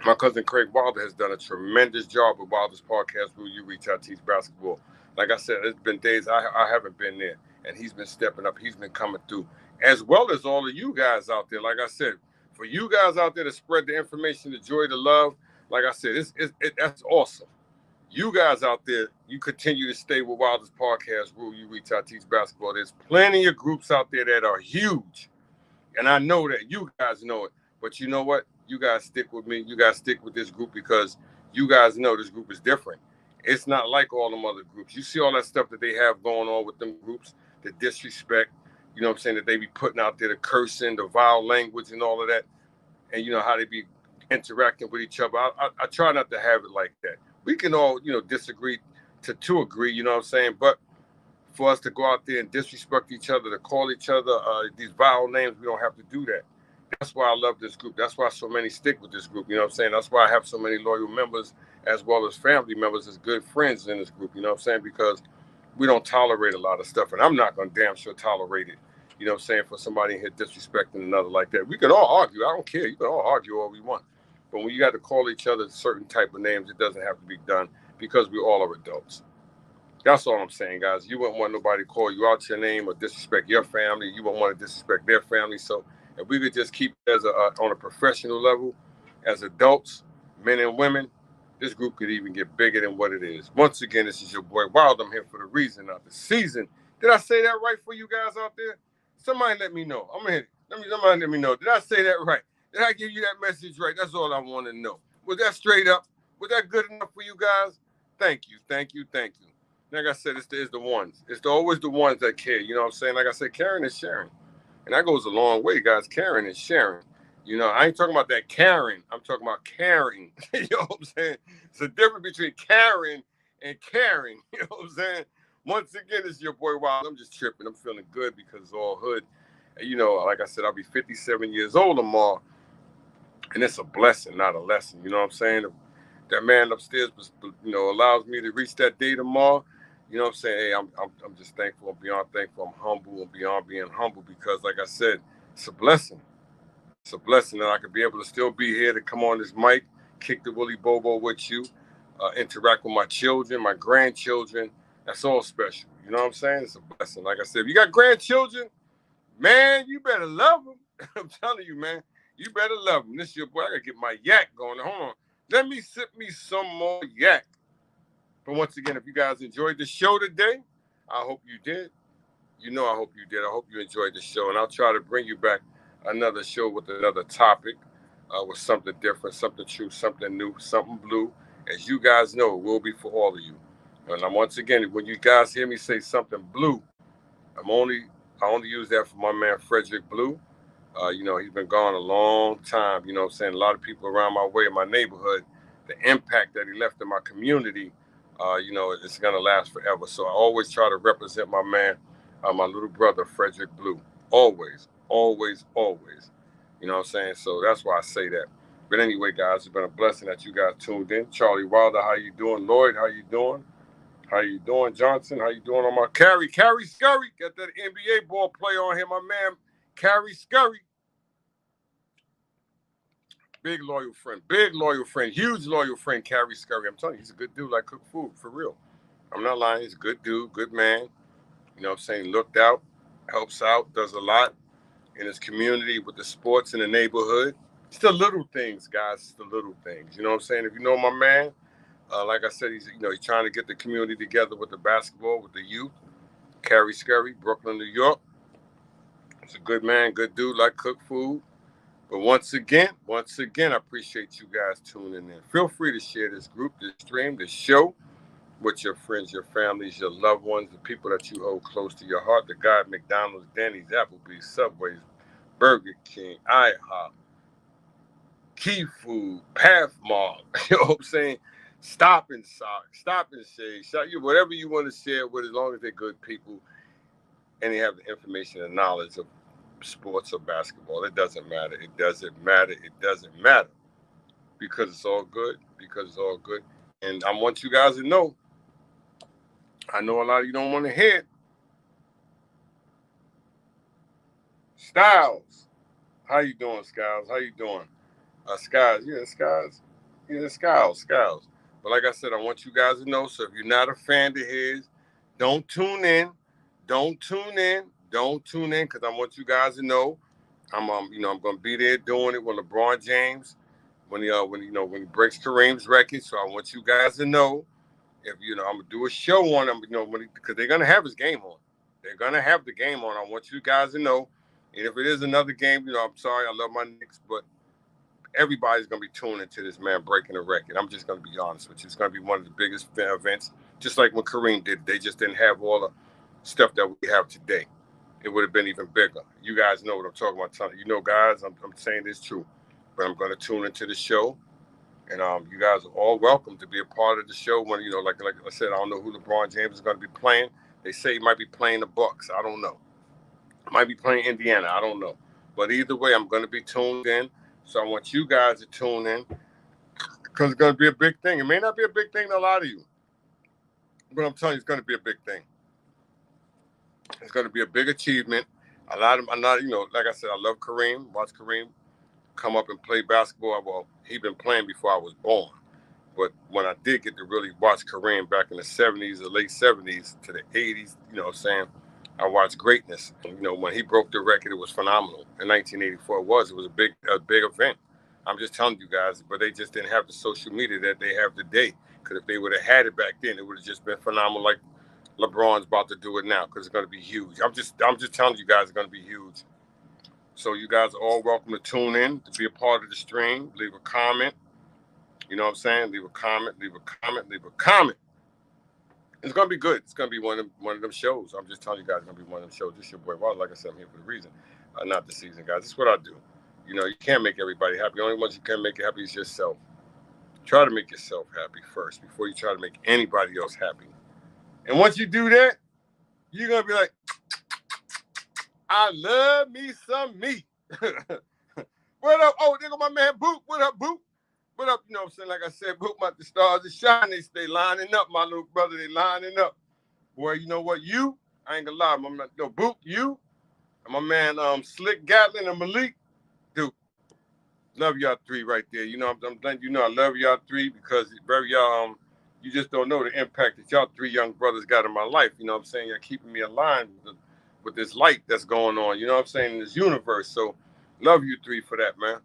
My cousin Craig Wilder has done a tremendous job with Wilder's Podcast Rule You Reach Out Teach Basketball. Like I said, there's been days I haven't been there. And he's been stepping up. He's been coming through. As well as all of you guys out there. Like I said, for you guys out there to spread the information, the joy, the love, like I said, that's awesome. You guys out there, you continue to stay with Wilder's Podcast Rule You Reach Out Teach Basketball. There's plenty of groups out there that are huge. And I know that you guys know it. But you know what? You guys stick with me. You guys stick with this group because you guys know this group is different. It's not like all them other groups. You see all that stuff that they have going on with them groups, the disrespect, you know what I'm saying, that they be putting out there, the cursing, the vile language and all of that. And you know how they be interacting with each other. I try not to have it like that. We can all, disagree to agree, you know what I'm saying? But for us to go out there and disrespect each other, to call each other these vile names, we don't have to do that. That's why I love this group. That's why so many stick with this group, you know what I'm saying? That's why I have so many loyal members as well as family members as good friends in this group, you know what I'm saying? Because we don't tolerate a lot of stuff, and I'm not going to damn sure tolerate it. You know what I'm saying? For somebody in here disrespecting another like that. We can all argue. I don't care. You can all argue all we want. But when you got to call each other certain type of names, it doesn't have to be done because we all are adults. That's all I'm saying, guys. You wouldn't want nobody to call you out your name or disrespect your family. You wouldn't want to disrespect their family. So if we could just keep it as on a professional level, as adults, men and women, this group could even get bigger than what it is. Once again, this is your boy Wild. I'm here for the reason, not the season. Did I say that right for you guys out there? Somebody let me know. I'm here. Somebody let me know. Did I say that right? Did I give you that message right? That's all I want to know. Was that straight up? Was that good enough for you guys? Thank you. Like I said, it's the ones. It's always the ones that care. You know what I'm saying? Like I said, caring is sharing. And that goes a long way, guys. Caring is sharing. I ain't talking about that Karen. I'm talking about caring. You know what I'm saying? It's a difference between caring and caring. You know what I'm saying? Once again, it's your boy Wild. I'm just tripping. I'm feeling good because it's all hood. And, like I said, I'll be 57 years old tomorrow. And it's a blessing, not a lesson. You know what I'm saying? That man upstairs, allows me to reach that day tomorrow. You know what I'm saying? Hey, I'm just thankful. I'm beyond thankful. I'm humble. I'm beyond being humble because, like I said, it's a blessing. It's a blessing that I could be able to still be here to come on this mic, kick the Willy Bobo with you, interact with my children, my grandchildren. That's all special. You know what I'm saying? It's a blessing. Like I said, if you got grandchildren, man, you better love them. I'm telling you, man, you better love them. This is your boy. I got to get my yak going. Hold on. Let me sip me some more yak. But once again, if you guys enjoyed the show today, I hope you did. You know I hope you did. I hope you enjoyed the show. And I'll try to bring you back another show with another topic, with something different, something true, something new, something blue. As you guys know, it will be for all of you. And once again, when you guys hear me say something blue, I only use that for my man Frederick Blue. He's been gone a long time. You know what I'm saying? A lot of people around my way in my neighborhood, the impact that he left in my community, it's going to last forever. So I always try to represent my man, my little brother, Frederick Blue. Always, always, always. You know what I'm saying? So that's why I say that. But anyway, guys, it's been a blessing that you guys tuned in. Charlie Wilder, how you doing? Lloyd, how you doing? How you doing, Johnson? How you doing on my Carrie Scurry? Got that NBA ball player on here, my man, Carrie Scurry. Big loyal friend, huge loyal friend, Carrie Scurry. I'm telling you, he's a good dude, like cook food, for real. I'm not lying. He's a good dude, good man. You know what I'm saying? Looked out, helps out, does a lot in his community with the sports in the neighborhood. It's the little things, guys. It's the little things. You know what I'm saying? If you know my man, like I said, he's trying to get the community together with the basketball, with the youth. Carrie Scurry, Brooklyn, New York. He's a good man, good dude, like cook food. But once again, I appreciate you guys tuning in. Feel free to share this group, this stream, this show with your friends, your families, your loved ones, the people that you hold close to your heart. The guy at McDonald's, Denny's, Applebee's, Subway's, Burger King, IHOP, Key Food, Pathmark. You know what I'm saying? Stop and Shade, whatever you want to share with, as long as they're good people and they have the information and knowledge of sports or basketball. It doesn't matter. It doesn't matter. Because it's all good. And I want you guys to know, I know a lot of you don't want to hear it. Styles. How you doing, Skiles? How you doing? Skiles. Skiles. But like I said, I want you guys to know, so if you're not a fan of his, don't tune in. Because I want you guys to know I'm going to be there doing it with LeBron James when he breaks Kareem's record. So I want you guys to know, if I'm gonna do a show on him, because they're gonna have his game on. They're gonna have the game on. I want you guys to know. And if it is another game, I'm sorry, I love my Knicks, but everybody's gonna be tuning into this man breaking a record. I'm just gonna be honest with you. It's gonna be one of the biggest events, just like when Kareem did. They just didn't have all the stuff that we have today. It would have been even bigger. You guys know what I'm talking about. Guys, I'm saying this true. But I'm going to tune into the show. And you guys are all welcome to be a part of the show. When, like I said, I don't know who LeBron James is going to be playing. They say he might be playing the Bucks. I don't know. Might be playing Indiana. I don't know. But either way, I'm going to be tuned in. So I want you guys to tune in, because it's going to be a big thing. It may not be a big thing to a lot of you, but I'm telling you, it's going to be a big thing. It's going to be a big achievement. Like I said, I love Kareem. Watch Kareem come up and play basketball. Well, he'd been playing before I was born. But when I did get to really watch Kareem back in the 70s, the late 70s to the 80s, I watched greatness. And, when he broke the record, it was phenomenal. In 1984, it was a big event. I'm just telling you guys, but they just didn't have the social media that they have today. Because if they would have had it back then, it would have just been phenomenal, like LeBron's about to do it now, because it's going to be huge. I'm just telling you guys, it's going to be huge. So you guys are all welcome to tune in, to be a part of the stream. Leave a comment. You know what I'm saying? Leave a comment. It's going to be good. It's going to be one of them shows. I'm just telling you guys, it's going to be one of them shows. This is your boy Wild. Like I said, I'm here for the reason, not the season, guys. This is what I do. You can't make everybody happy. The only ones you can make happy is yourself. Try to make yourself happy first before you try to make anybody else happy. And once you do that, you're going to be like, I love me some me. What up? Oh, there go my man Boot. What up, Boot? What up? You know what I'm saying? Like I said, Boot, the stars are shining. They stay lining up, my little brother. They lining up. Boy, you know what? I ain't gonna lie. My man, Boot, you, and my man Slick Gatlin and Malik, dude, love y'all three right there. I'm letting you know I love y'all three, because you just don't know the impact that y'all three young brothers got in my life. You know what I'm saying? You're keeping me aligned with this light that's going on. You know what I'm saying? In this universe. So love you three for that, man.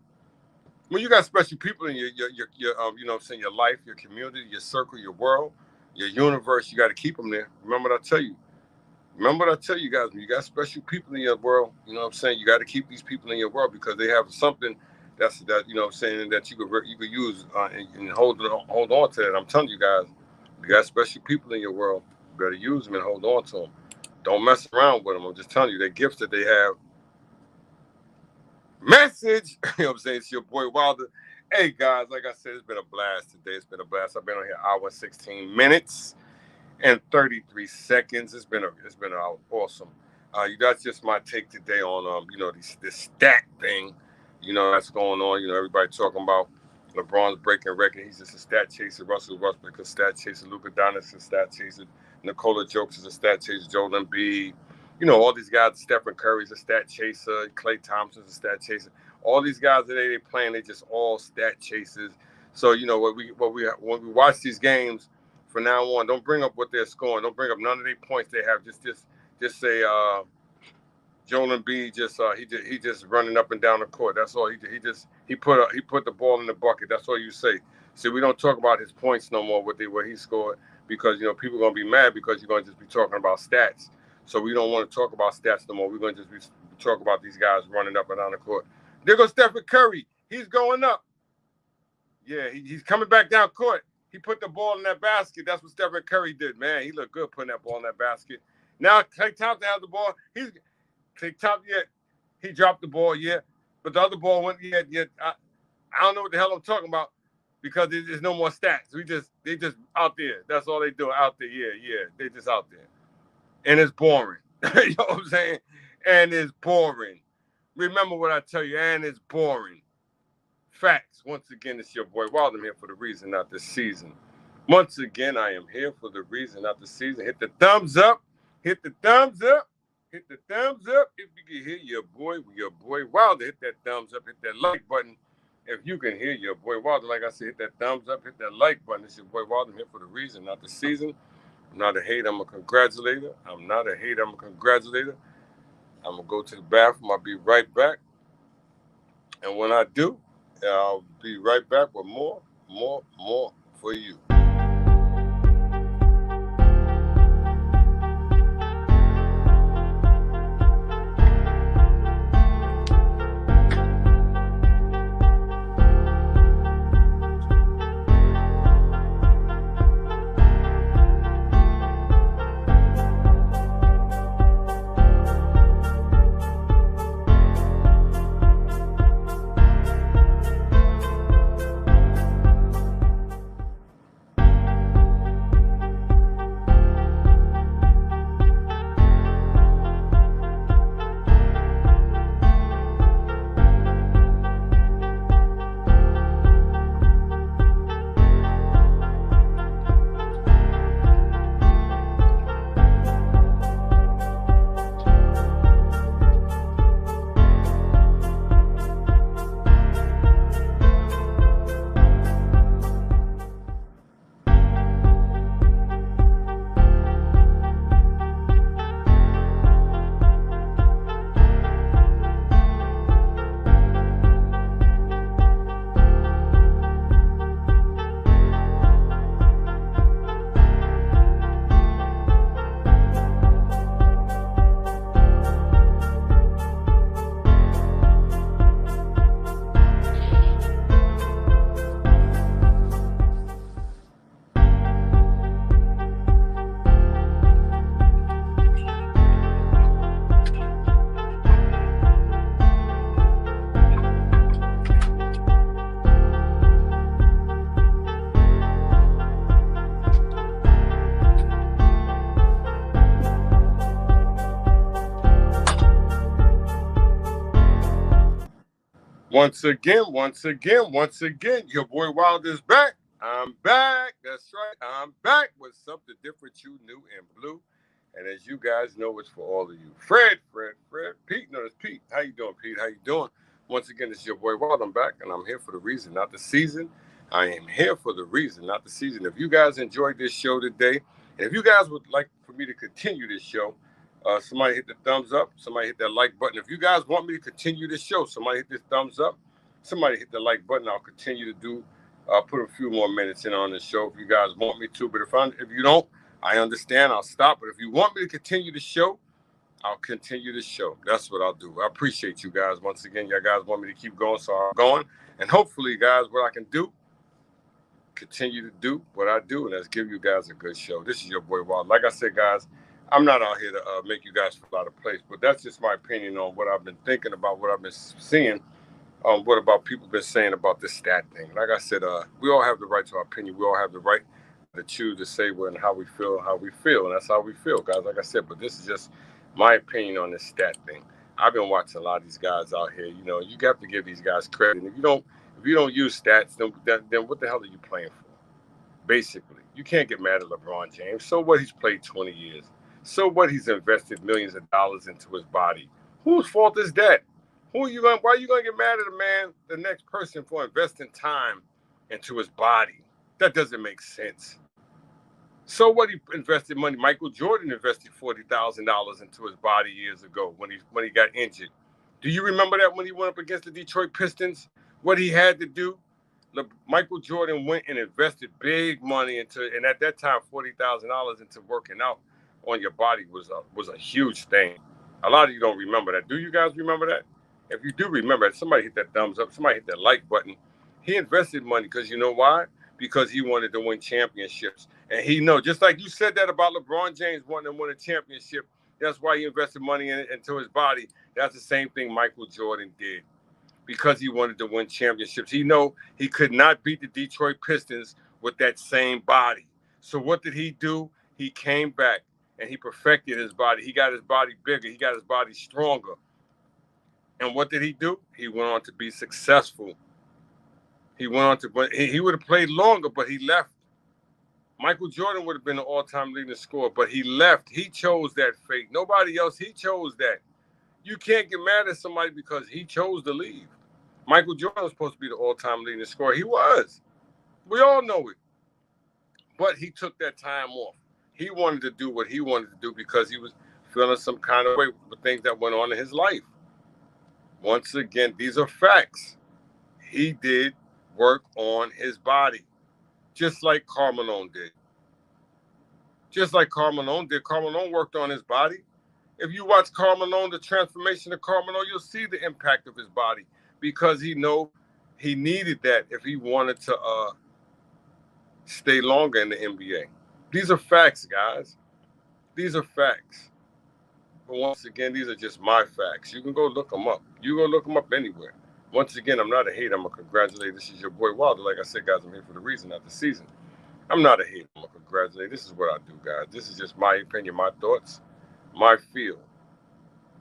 When you got special people in your you know what I'm saying, your life, your community, your circle, your world, your universe, you got to keep them there. Remember what I tell you. Remember what I tell you guys, when you got special people in your world, you know what I'm saying, you got to keep these people in your world because they have something that you know what I'm saying, that you could use and hold on to that. I'm telling you guys, you got special people in your world, you better use them and hold on to them. Don't mess around with them. I'm just telling you, the gifts that they have. Message, you know what I'm saying, it's your boy Wilder. Hey guys, like I said, it's been a blast today. It's been a blast. I've been on here hour and 16 minutes and 33 seconds. It's been awesome. That's just my take today on you know, this stat thing, you know, that's going on. You know, everybody talking about LeBron's breaking record. He's just a stat chaser. Russell Westbrook is a stat chaser. Luka Doncic is a stat chaser. Nikola Jokic is a stat chaser. Joel Embiid. You know, all these guys. Stephen Curry's a stat chaser. Klay Thompson's a stat chaser. All these guys today they playing, they just all stat chasers. So you know when we watch these games from now on, don't bring up what they're scoring. Don't bring up none of the points they have. Just say Joel Embiid he just running up and down the court. That's all. He put the ball in the bucket. That's all you say. See, we don't talk about his points no more. What he scored, because you know people are gonna be mad because you're gonna just be talking about stats. So we don't want to talk about stats no more. We're gonna just be talk about these guys running up and down the court. There goes Stephen Curry. He's going up. Yeah, he's coming back down court. He put the ball in that basket. That's what Stephen Curry did, man. He looked good putting that ball in that basket. Now Klay Thompson has the ball. Klay Thompson, yeah, he dropped the ball, yeah. But the other ball went, yeah. I don't know what the hell I'm talking about because there's no more stats. They just out there. That's all they do out there. Yeah. They just out there. And it's boring. You know what I'm saying? And it's boring. Remember what I tell you, and it's boring. Facts. Once again, it's your boy Wild. I'm here for the reason, not the season. Once again, I am here for the reason, not the season. Hit the thumbs up. Hit the thumbs up. Hit the thumbs up. If you can hear your boy Wilder, hit that thumbs up. Hit that like button. If you can hear your boy Wilder, like I said, hit that thumbs up. Hit that like button. It's your boy Wilder. I'm here for the reason, not the season. I'm not a hater. I'm a congratulator. I'm not a hater. I'm a congratulator. I'm going to go to the bathroom. I'll be right back. And when I do, I'll be right back with more for you. Once again, your boy Wild is back. I'm back. That's right. I'm back with something different, you new and blue. And as you guys know, it's for all of you. Fred, Pete. No, it's Pete. How you doing, Pete? How you doing? Once again, it's your boy Wild. I'm back, and I'm here for the reason, not the season. I am here for the reason, not the season. If you guys enjoyed this show today, and if you guys would like for me to continue this show, somebody hit the thumbs up. Somebody hit that like button. If you guys want me to continue this show, somebody hit this thumbs up. somebody hit the like button. I'll continue to do. Put a few more minutes in on the show if you guys want me to. But if you don't, I understand. I'll stop. But if you want me to continue the show, I'll continue the show. That's what I'll do. I appreciate you guys. Once again, you guys want me to keep going, so I'm going. And hopefully, guys, what I can do, continue to do what I do, and let's give you guys a good show. This is your boy Wild. Like I said, guys, I'm not out here to make you guys feel out of place, but that's just my opinion on what I've been thinking about, what I've been seeing. What about people been saying about this stat thing? Like I said, we all have the right to our opinion. We all have the right to choose to say what and how we feel, and that's how we feel, guys. Like I said, but this is just my opinion on this stat thing. I've been watching a lot of these guys out here. You know, you have to give these guys credit. And if you don't use stats, then what the hell are you playing for? Basically, you can't get mad at LeBron James. So what? He's played 20 years. So what? He's invested millions of dollars into his body. Whose fault is that? Why are you going to get mad at a man, the next person, for investing time into his body? That doesn't make sense. So what? He invested money. Michael Jordan invested $40,000 into his body years ago when he got injured. Do you remember that when he went up against the Detroit Pistons? What he had to do? Michael Jordan went and invested big money into, and at that time, $40,000 into working out on your body was a huge thing. A lot of you don't remember that. Do you guys remember that? If you do remember it, somebody hit that thumbs up, somebody hit that like button. He invested money because you know why? Because he wanted to win championships. And he know, just like you said that about LeBron James wanting to win a championship, that's why he invested money into his body. That's the same thing Michael Jordan did. Because he wanted to win championships. He know he could not beat the Detroit Pistons with that same body. So what did he do? He came back and he perfected his body. He got his body bigger. He got his body stronger. And what did he do? He went on to be successful. He went on to, he would have played longer, but he left. Michael Jordan would have been the all-time leading scorer, but he left. He chose that fate. Nobody else, he chose that. You can't get mad at somebody because he chose to leave. Michael Jordan was supposed to be the all-time leading scorer. He was. We all know it. But he took that time off. He wanted to do what he wanted to do because he was feeling some kind of way with things that went on in his life. Once again, these are facts. He did work on his body, just like Carmelo did. Just like Carmelo did. Carmelo worked on his body. If you watch Carmelo, the transformation of Carmelo, you'll see the impact of his body because he needed that if he wanted to stay longer in the NBA. These are facts, guys. These are facts. But once again, these are just my facts. You can go look them up. You go look them up anywhere. Once again, I'm not a hater. I'm going to congratulate. This is your boy Wilder. Like I said, guys, I'm here for the reason, not the season. I'm not a hater. I'm going to congratulate. This is what I do, guys. This is just my opinion, my thoughts, my feel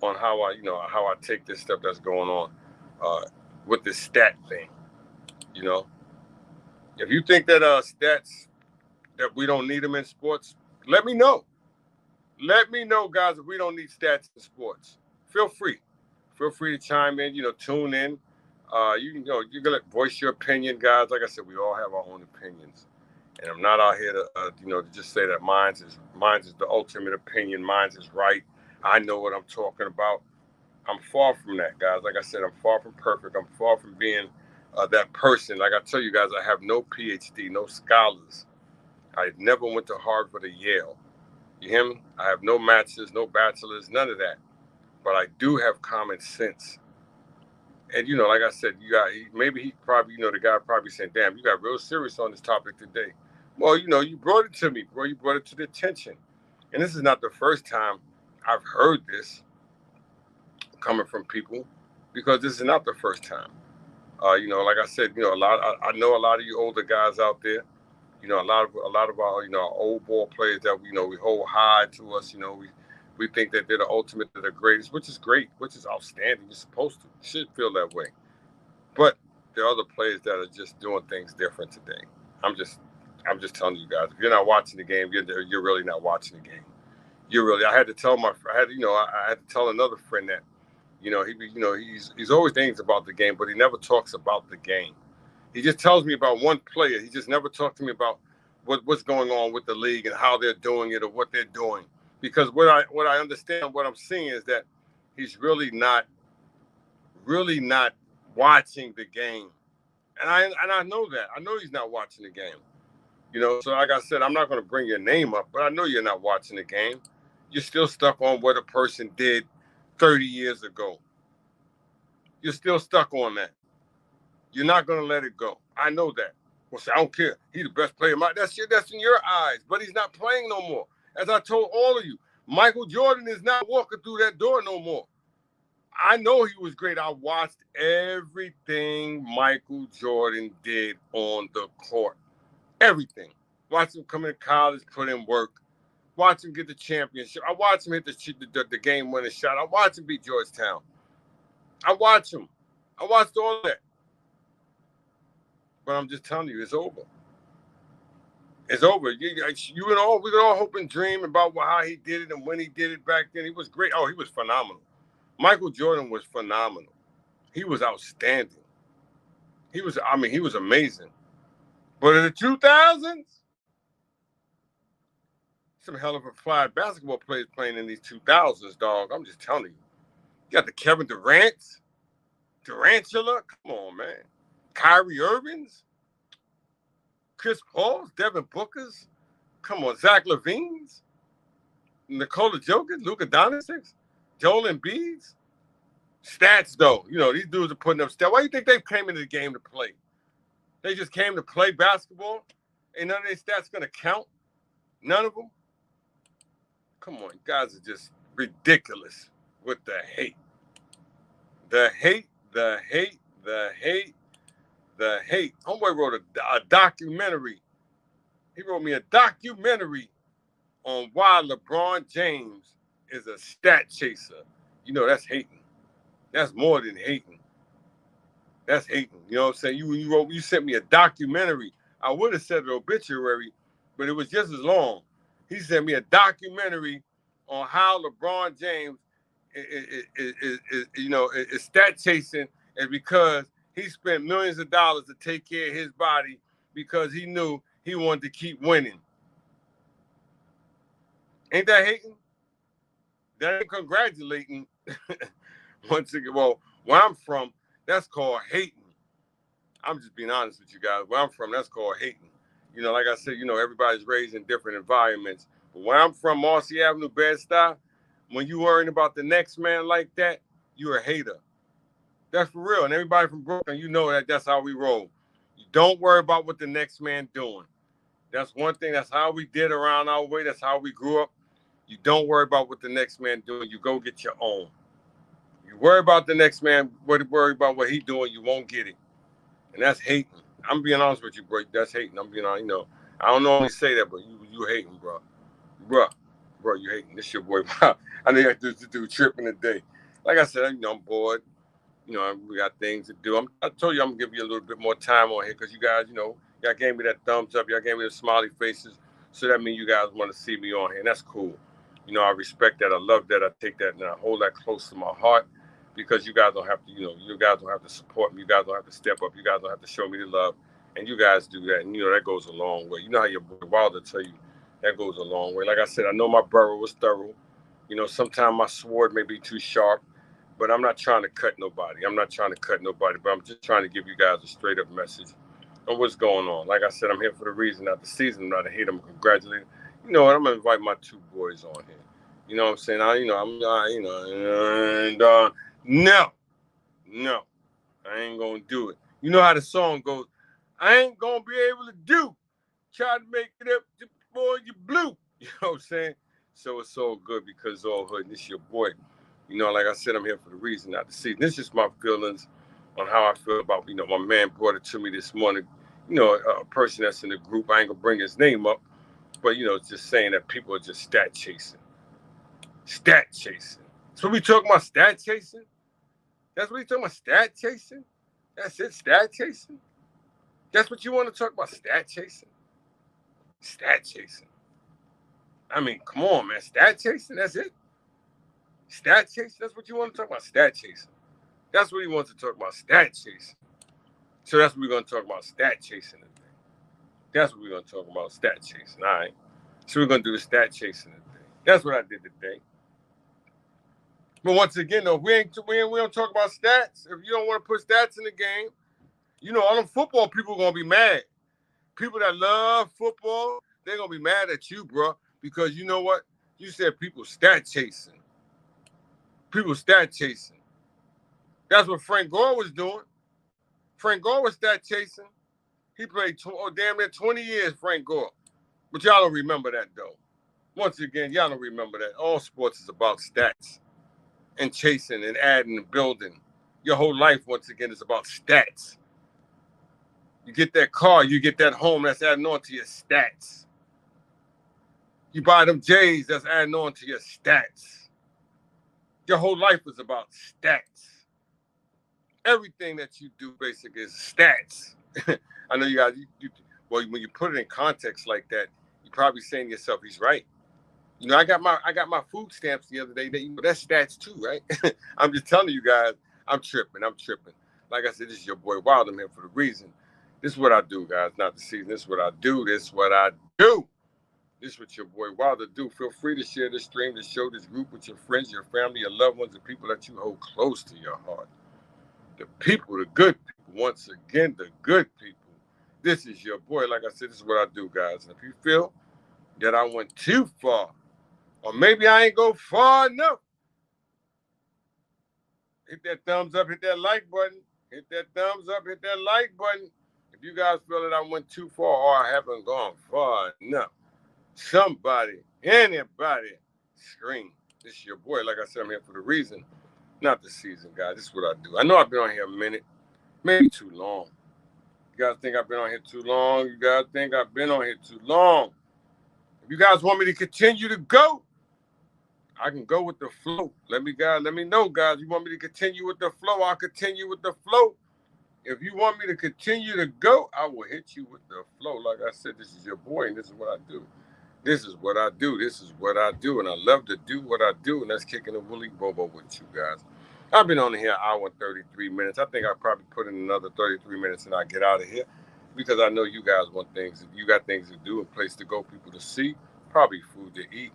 on how I take this stuff that's going on with this stat thing. You know, if you think that stats, that we don't need them in sports, let me know. Let me know, guys, if we don't need stats in sports. Feel free to chime in. Tune in. You're gonna voice your opinion, guys. Like I said, we all have our own opinions, and I'm not out here to to just say that mine's is the ultimate opinion. Mine's is right. I know what I'm talking about. I'm far from that, guys. Like I said, I'm far from perfect. I'm far from being that person. Like I tell you guys, I have no PhD, no scholars. I never went to Harvard or Yale. You hear me? I have no masters, no bachelors, none of that. But I do have common sense. And, like I said, the guy probably saying, damn, you got real serious on this topic today. Well, you brought it to me, bro. You brought it to the attention. And this is not the first time I've heard this coming from people, because this is not the first time. Like I said, I know a lot of you older guys out there. A lot of our our old ball players that we hold high to us. We think that they're the ultimate, they're the greatest, which is great, which is outstanding. You're supposed to, you should feel that way. But there are other players that are just doing things different today. I'm just telling you guys, if you're not watching the game, you're really not watching the game. I had to tell I had to tell another friend that, he's always thinks about the game, but he never talks about the game. He just tells me about one player. He just never talked to me about what's going on with the league and how they're doing it or what they're doing. Because what I understand, what I'm seeing is that he's really not watching the game. And I know that. I know he's not watching the game. You know, so like I said, I'm not going to bring your name up, but I know you're not watching the game. You're still stuck on what a person did 30 years ago. You're still stuck on that. You're not going to let it go. I know that. Well, say, I don't care. He's the best player. That's in your eyes, but he's not playing no more. As I told all of you, Michael Jordan is not walking through that door no more. I know he was great. I watched everything Michael Jordan did on the court. Everything. Watch him come into college, put in work. Watch him get the championship. I watched him hit the game-winning shot. I watched him beat Georgetown. I watched him. I watched all that. But I'm just telling you, it's over. It's over. We could all hope and dream about how he did it and when he did it back then. He was great. Oh, he was phenomenal. Michael Jordan was phenomenal. He was outstanding. He was amazing. But in the 2000s, some hell of a fly basketball players playing in these 2000s, dog. I'm just telling you. You got the Kevin Durant's, Durantula. Come on, man. Kyrie Irving's, Chris Paul's, Devin Booker's. Come on, Zach LaVine's, Nikola Jokic, Luka Doncic's, Joel Embiid's. Stats, though. You know, these dudes are putting up stats. Why do you think they came into the game to play? They just came to play basketball? Ain't none of their stats going to count? None of them? Come on, guys are just ridiculous with the hate. The hate, the hate, the hate, the hate. Homeboy wrote a documentary. He wrote me a documentary on why LeBron James is a stat chaser. You know, that's hating. That's more than hating. That's hating. You know what I'm saying? You sent me a documentary. I would have said an obituary, but it was just as long. He sent me a documentary on how LeBron James is stat chasing, and because he spent millions of dollars to take care of his body because he knew he wanted to keep winning. Ain't that hating? That ain't congratulating. Once again, well, where I'm from, that's called hating. I'm just being honest with you guys. Where I'm from, that's called hating. You know, like I said, you know, everybody's raised in different environments. But where I'm from, Marcy Avenue, Bed-Stuy, when you worrying about the next man like that, you're a hater. That's for real. And everybody from Brooklyn, you know that's how we roll. You don't worry about what the next man doing. That's one thing. That's how we did around our way. That's how we grew up. You don't worry about what the next man doing. You go get your own. You worry about the next man, worry about what he doing, you won't get it. And that's hating. I'm being honest with you, bro. That's hating. I'm being honest. You know, I don't normally say that, but you hating, bro. Bro, you hating. This your boy. I know you have to do tripping today. Like I said, you know, I'm bored. You know, we got things to do. I told you I'm going to give you a little bit more time on here because you guys, you know, y'all gave me that thumbs up. Y'all gave me the smiley faces. So that means you guys want to see me on here. And that's cool. You know, I respect that. I love that. I take that and I hold that close to my heart because you guys don't have to, you know, you guys don't have to support me. You guys don't have to step up. You guys don't have to show me the love. And you guys do that. And, you know, that goes a long way. You know how your boy Wilder tell you that goes a long way. Like I said, I know my burrow was thorough. You know, sometimes my sword may be too sharp. But I'm not trying to cut nobody. But I'm just trying to give you guys a straight up message on what's going on. Like I said, I'm here for the reason, not the season. I'm not to hate them, congratulate them. You know what? I'm gonna invite my two boys on here. You know what I'm saying? No, I ain't gonna do it. You know how the song goes. I ain't gonna be able to do. Try to make it up to boy you blue. You know what I'm saying? So it's all good because it's all hood. And this your boy. You know, like I said, I'm here for the reason, not the season. This is my feelings on how I feel about, you know, my man brought it to me this morning. You know, a person that's in the group, I ain't going to bring his name up, but, you know, just saying that people are just stat chasing. Stat chasing. So we talking about stat chasing? That's what we talking about, stat chasing? That's it, stat chasing? That's what you want to talk about, stat chasing? Stat chasing. I mean, come on, man, stat chasing, that's it? Stat chasing? That's what you want to talk about? Stat chasing. That's what he wants to talk about, stat chasing. So that's what we're going to talk about, stat chasing today. That's what we're going to talk about, stat chasing. All right. So we're going to do the stat chasing today. That's what I did today. But once again, though, we don't talk about stats. If you don't want to put stats in the game, you know, all them football people are gonna be mad. People that love football, they're gonna be mad at you, bro, because you know what? You said people stat chasing. People stat chasing. That's what Frank Gore was doing. Frank Gore was stat chasing. He played damn near 20 years, Frank Gore. But y'all don't remember that, though. Once again, y'all don't remember that. All sports is about stats and chasing and adding and building. Your whole life, once again, is about stats. You get that car, you get that home, that's adding on to your stats. You buy them J's, that's adding on to your stats. Your whole life is about stats. Everything that you do basically is stats. I know you guys, well, when you put it in context like that, you're probably saying to yourself, he's right. You know, I got my food stamps the other day. That's stats too, right? I'm just telling you guys, I'm tripping. Like I said, this is your boy Wild. I'm here for the reason. This is what I do, guys. Not the season. This is what I do. This is what your boy Wilder do. Feel free to share this stream, to show this group with your friends, your family, your loved ones, the people that you hold close to your heart. The people, the good people. Once again, the good people. This is your boy. Like I said, this is what I do, guys. And if you feel that I went too far, or maybe I ain't go far enough, hit that thumbs up, hit that like button. Hit that thumbs up, hit that like button. If you guys feel that I went too far or I haven't gone far enough, somebody, anybody, scream. This is your boy. Like I said, I'm here for the reason, not the season, guys. This is what I do. I know I've been on here a minute, maybe too long. You guys think I've been on here too long? You guys think I've been on here too long? If you guys want me to continue to go, I can go with the flow. Let me know, guys. You want me to continue with the flow? I'll continue with the flow. If you want me to continue to go, I will hit you with the flow. Like I said, this is your boy, and this is what I do. This is what I do. This is what I do, and I love to do what I do, and that's kicking a woolly bobo with you guys. I've been on here an hour and 33 minutes. I think I'll probably put in another 33 minutes, and I get out of here because I know you guys want things. You got things to do, a place to go, people to see, probably food to eat.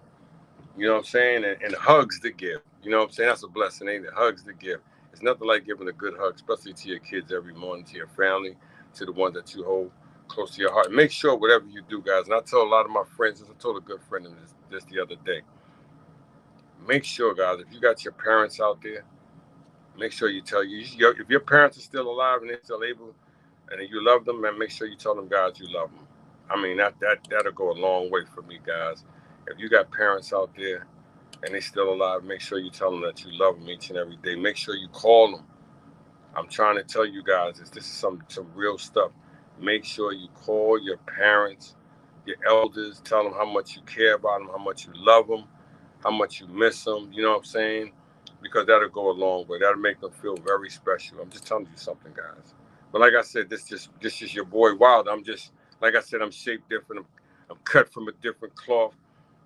You know what I'm saying? And hugs to give. You know what I'm saying? That's a blessing, ain't it? Hugs to give. It's nothing like giving a good hug, especially to your kids every morning, to your family, to the ones that you hold close to your heart. Make sure whatever you do, guys, and I tell a lot of my friends, I told a good friend of this the other day, make sure, guys, if you got your parents out there, make sure you tell if your parents are still alive and they're still able and you love them, man, make sure you tell them, guys, you love them. I mean, that'll go a long way for me, guys. If you got parents out there and they still alive, make sure you tell them that you love them each and every day. Make sure you call them. I'm trying to tell you guys, this is some real stuff. Make sure you call your parents, your elders, tell them how much you care about them, how much you love them, how much you miss them. You know what I'm saying? Because that'll go a long way. That'll make them feel very special. I'm just telling you something, guys. But like I said, this is your boy Wild. I'm just, like I said, I'm shaped different. I'm cut from a different cloth.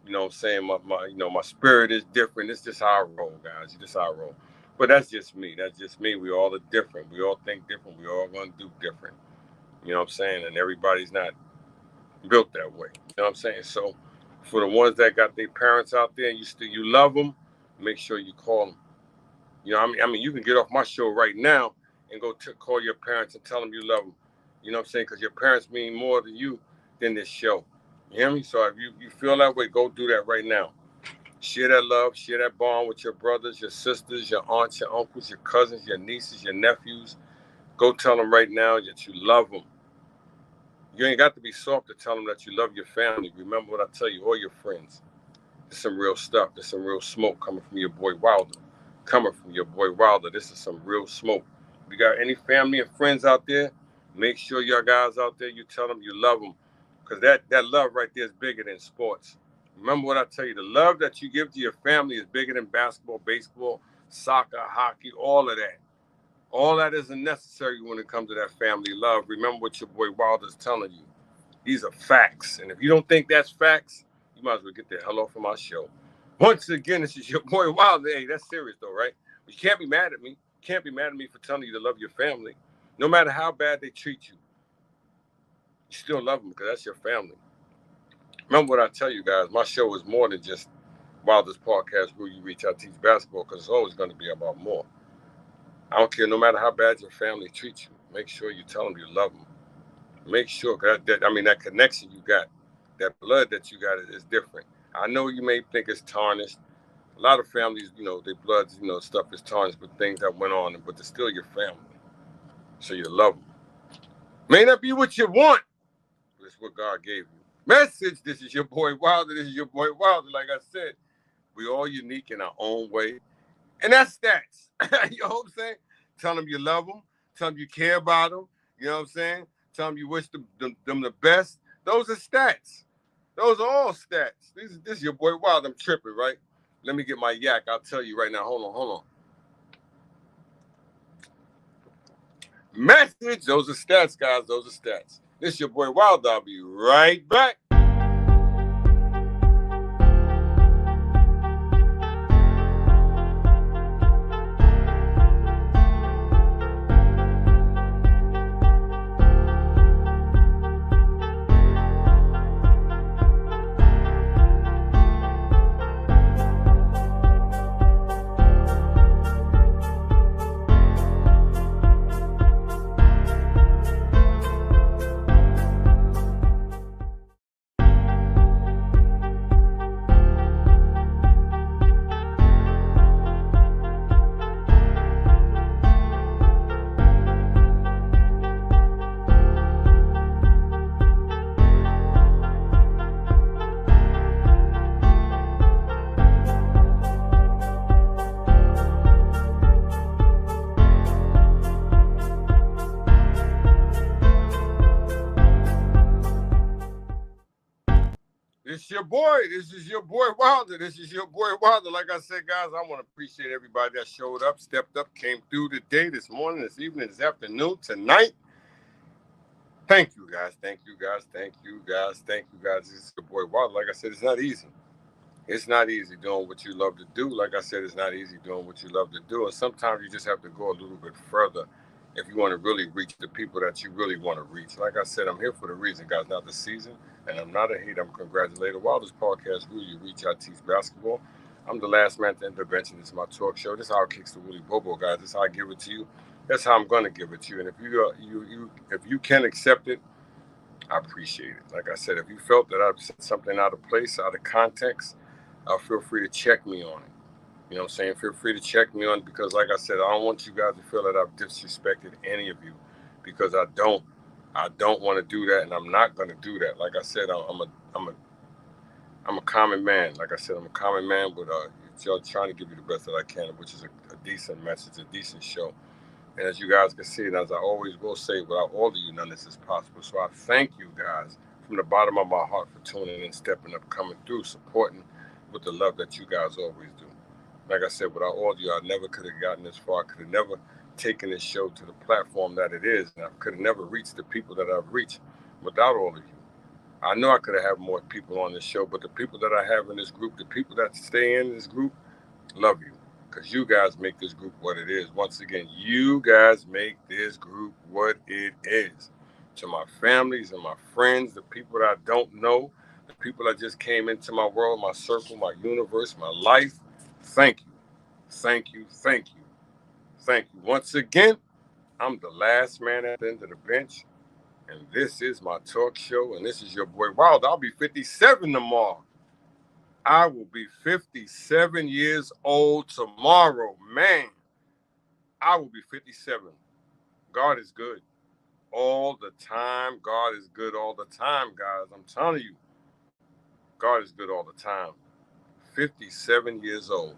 You know what I'm saying? My spirit is different. It's just how I roll, guys. It's just how I roll. But that's just me. That's just me. We all are different. We all think different. We all going to do different. You know what I'm saying? And everybody's not built that way. You know what I'm saying? So for the ones that got their parents out there and you love them, make sure you call them. You know, I mean, you can get off my show right now and go call your parents and tell them you love them. You know what I'm saying? Because your parents mean more to you than this show. You hear me? So if you feel that way, go do that right now. Share that love, share that bond with your brothers, your sisters, your aunts, your uncles, your cousins, your nieces, your nephews. Go tell them right now that you love them. You ain't got to be soft to tell them that you love your family. Remember what I tell you, all your friends. There's some real stuff. There's some real smoke coming from your boy Wilder. Coming from your boy Wilder. This is some real smoke. If you got any family and friends out there, make sure your guys out there, you tell them you love them. Because that love right there is bigger than sports. Remember what I tell you, the love that you give to your family is bigger than basketball, baseball, soccer, hockey, all of that. All that isn't necessary when it comes to that family love. Remember what your boy Wilder's telling you. These are facts. And if you don't think that's facts, you might as well get the hell off of my show. Once again, this is your boy Wilder. Hey, that's serious though, right? But you can't be mad at me. You can't be mad at me for telling you to love your family. No matter how bad they treat you, you still love them because that's your family. Remember what I tell you guys, my show is more than just Wildest podcast where you reach out, teach basketball, because it's always going to be about more. I don't care, no matter how bad your family treats you, make sure you tell them you love them. Make sure, that connection you got, that blood that you got is different. I know you may think it's tarnished. A lot of families, their blood, stuff is tarnished with things that went on, but they're still your family. So you love them. May not be what you want, but it's what God gave you. Message, this is your boy Wilder. This is your boy Wilder. Like I said, we all unique in our own way. And that's stats. You know what I'm saying? Tell them you love them. Tell them you care about them. You know what I'm saying? Tell them you wish them the best. Those are stats. Those are all stats. This is your boy Wild. I'm tripping, right? Let me get my yak. I'll tell you right now. Hold on. Message. Those are stats, guys. Those are stats. This is your boy Wild. I'll be right back. This is your boy Wilder. This is your boy Wilder. Like I said, guys, I want to appreciate everybody that showed up, stepped up, came through today, this morning, this evening, this afternoon, tonight. Thank you, guys. Thank you, guys. Thank you, guys. Thank you, guys. This is your boy Wilder. Like I said, it's not easy. It's not easy doing what you love to do. Like I said, it's not easy doing what you love to do. And sometimes you just have to go a little bit further if you want to really reach the people that you really want to reach. Like I said, I'm here for the reason, guys, not the season. And I'm not a hater. I'm a congratulator. While this podcast grew, you reach out, teach basketball. I'm the last man to intervention. This is my talk show. This is how it kicks the Willie Bobo, guys. This is how I give it to you. That's how I'm going to give it to you. And if you can accept it, I appreciate it. Like I said, if you felt that I've said something out of place, out of context, feel free to check me on it. You know what I'm saying? Feel free to check me on it because, like I said, I don't want you guys to feel that I've disrespected any of you because I don't want to do that, and I'm not going to do that. Like I said, I'm a common man. Like I said, I'm a common man, but trying to give you the best that I can, which is a decent message, a decent show. And as you guys can see, and as I always will say, without all of you, none of this is possible. So I thank you guys from the bottom of my heart for tuning in, stepping up, coming through, supporting with the love that you guys always do. Like I said, without all of you, I never could have gotten this far. I could have never taken this show to the platform that it is. And I could have never reached the people that I've reached without all of you. I know I could have had more people on this show, but the people that I have in this group, the people that stay in this group, love you. Because you guys make this group what it is. Once again, you guys make this group what it is. To my families and my friends, the people that I don't know, the people that just came into my world, my circle, my universe, my life, thank you. Thank you. Thank you. Thank you. Once again, I'm the last man at the end of the bench, and this is my talk show, and this is your boy Wild. I'll be 57 tomorrow. I will be 57 years old tomorrow. Man, I will be 57. God is good all the time. God is good all the time, guys. I'm telling you, God is good all the time. 57 years old.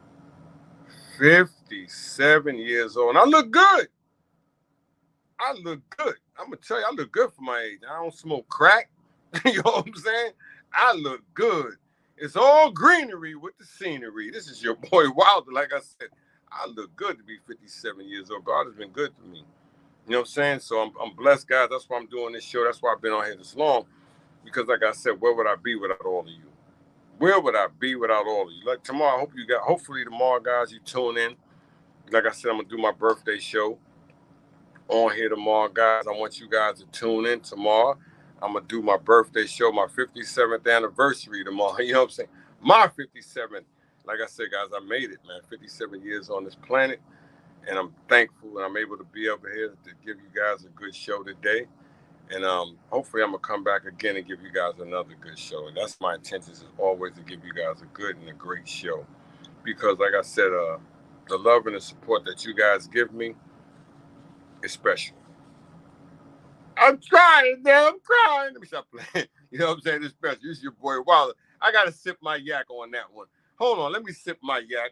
57 years old. And I look good. I'm going to tell you, I look good for my age. I don't smoke crack. You know what I'm saying? I look good. It's all greenery with the scenery. This is your boy Wilder. Like I said, I look good to be 57 years old. God has been good to me. You know what I'm saying? So I'm blessed, guys. That's why I'm doing this show. That's why I've been on here this long. Because like I said, where would I be without all of you? Where would I be without all of you? Like tomorrow, hopefully tomorrow, guys, you tune in. Like I said, I'm going to do my birthday show on here tomorrow, guys. I want you guys to tune in tomorrow. I'm going to do my birthday show, my 57th anniversary tomorrow. You know what I'm saying? My 57th. like I said, guys, I made it, man. 57 years on this planet, and I'm thankful and I'm able to be over here to give you guys a good show today. And hopefully I'm going to come back again and give you guys another good show. And that's my intentions, is always to give you guys a good and a great show. Because, like I said, the love and the support that you guys give me is special. I'm trying, man. I'm crying. Let me stop playing. You know what I'm saying? It's special. This is your boy Wilder. I got to sip my yak on that one. Hold on. Let me sip my yak.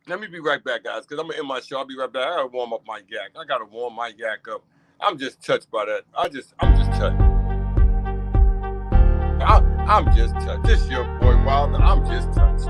Let me be right back, guys, because I'm going to end my show. I'll be right back. I got to warm up my yak. I got to warm my yak up. I'm just touched by that. I'm just touched. I'm just touched. This is your boy Wilder. I'm just touched.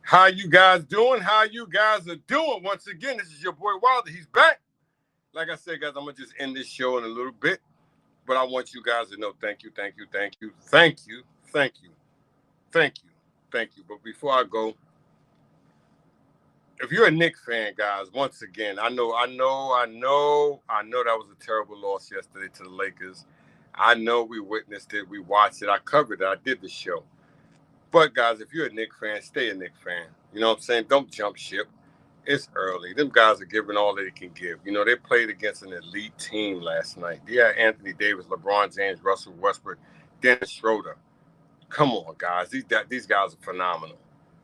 How you guys doing? How you guys are doing? Once again, this is your boy Wilder. He's back. Like I said, guys, I'm going to just end this show in a little bit. But I want you guys to know thank you, thank you, thank you, thank you, thank you, thank you, thank you. But before I go, if you're a Knicks fan, guys, once again, I know that was a terrible loss yesterday to the Lakers. I know we witnessed it. We watched it. I covered it. I did the show. But, guys, if you're a Knicks fan, stay a Knicks fan. You know what I'm saying? Don't jump ship. It's early. Them guys are giving all they can give. You know, they played against an elite team last night. Yeah, Anthony Davis, LeBron James, Russell Westbrook, Dennis Schroeder. Come on, guys. These guys are phenomenal.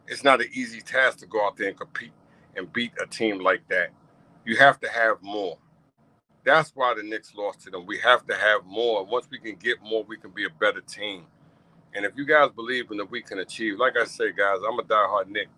It's not an easy task to go out there and compete and beat a team like that. You have to have more. That's why the Knicks lost to them. We have to have more. Once we can get more, we can be a better team. And if you guys believe in that we can achieve, like I say, guys, I'm a diehard Knicks.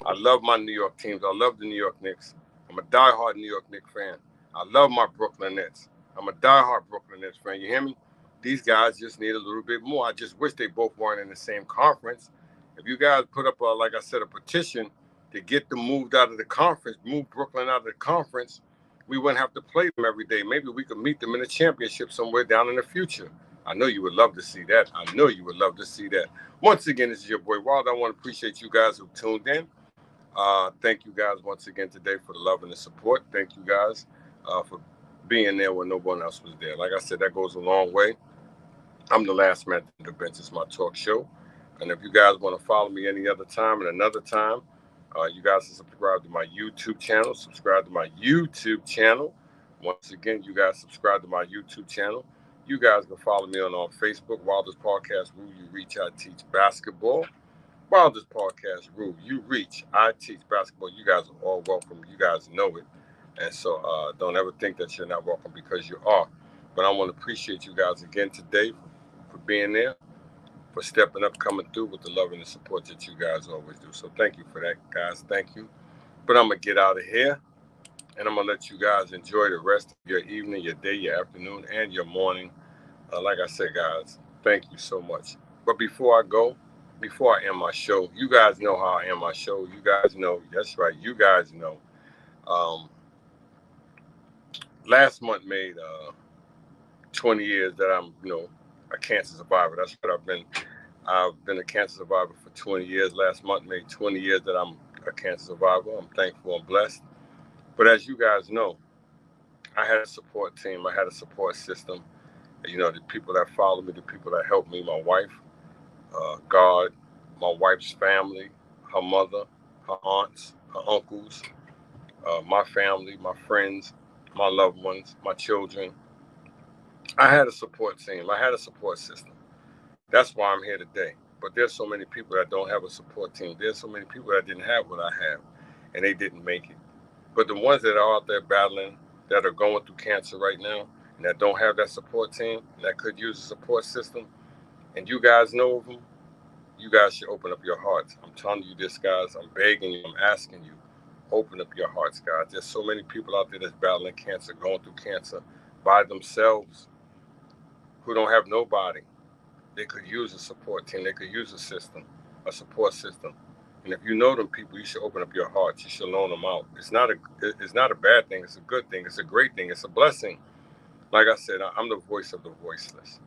I love my New York teams. I love the New York Knicks. I'm a diehard New York Knicks fan. I love my Brooklyn Nets. I'm a diehard Brooklyn Nets fan. You hear me? These guys just need a little bit more. I just wish they both weren't in the same conference. If you guys put up, like I said, a petition to get them moved out of the conference, move Brooklyn out of the conference, we wouldn't have to play them every day. Maybe we could meet them in a championship somewhere down in the future. I know you would love to see that. I know you would love to see that. Once again, this is your boy Wild. I want to appreciate you guys who tuned in. Thank you guys once again today for the love and the support. Thank you guys for being there when no one else was there. Like I said, that goes a long way. I'm the last man to the bench. It's my talk show. And if you guys want to follow me any other time and another time, you guys can subscribe to my YouTube channel. Subscribe to my YouTube channel. Once again, you guys subscribe to my YouTube channel. You guys can follow me on Facebook, Wilder's Podcast, Rule You Reach, I Teach Basketball. Wilder's Podcast, Rule You Reach, I Teach Basketball. You guys are all welcome. You guys know it. And so don't ever think that you're not welcome, because you are. But I want to appreciate you guys again today for being there, for stepping up, coming through with the love and the support that you guys always do. So thank you for that, guys. Thank you. But I'm going to get out of here. And I'm going to let you guys enjoy the rest of your evening, your day, your afternoon, and your morning. Like I said, guys, thank you so much. But before I go, before I end my show, you guys know how I end my show. You guys know. That's right. You guys know. Last month made 20 years that I'm, a cancer survivor. That's what I've been. I've been a cancer survivor for 20 years. Last month made 20 years that I'm a cancer survivor. I'm thankful and blessed. But as you guys know, I had a support team. I had a support system. You know, the people that follow me, the people that help me, my wife, God, my wife's family, her mother, her aunts, her uncles, my family, my friends, my loved ones, my children. I had a support team. I had a support system. That's why I'm here today. But there's so many people that don't have a support team. There's so many people that didn't have what I have, and they didn't make it. But the ones that are out there battling, that are going through cancer right now, and that don't have that support team, and that could use a support system, and you guys know of them, you guys should open up your hearts. I'm telling you this, guys. I'm begging you. I'm asking you. Open up your hearts, guys. There's so many people out there that's battling cancer, going through cancer by themselves, who don't have nobody. They could use a support team. They could use a system, a support system. And if you know them people, you should open up your hearts. You should loan them out. It's not a bad thing. It's a good thing. It's a great thing. It's a blessing. Like I said, I'm the voice of the voiceless.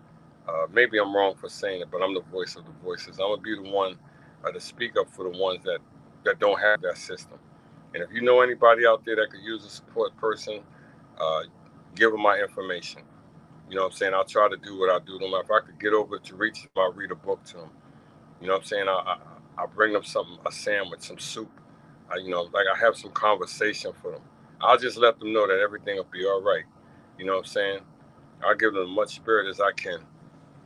Maybe I'm wrong for saying it, but I'm the voice of the voiceless. I'm gonna be the one to speak up for the ones that don't have that system. And if you know anybody out there that could use a support person, uh, give them my information. You know what I'm saying? I'll try to do what I do to them. If I could get over to reach them, I'll read a book to them. You know what I'm saying? I'll bring them something, a sandwich, some soup. Like I have some conversation for them. I'll just let them know that everything will be all right. You know what I'm saying? I'll give them as much spirit as I can.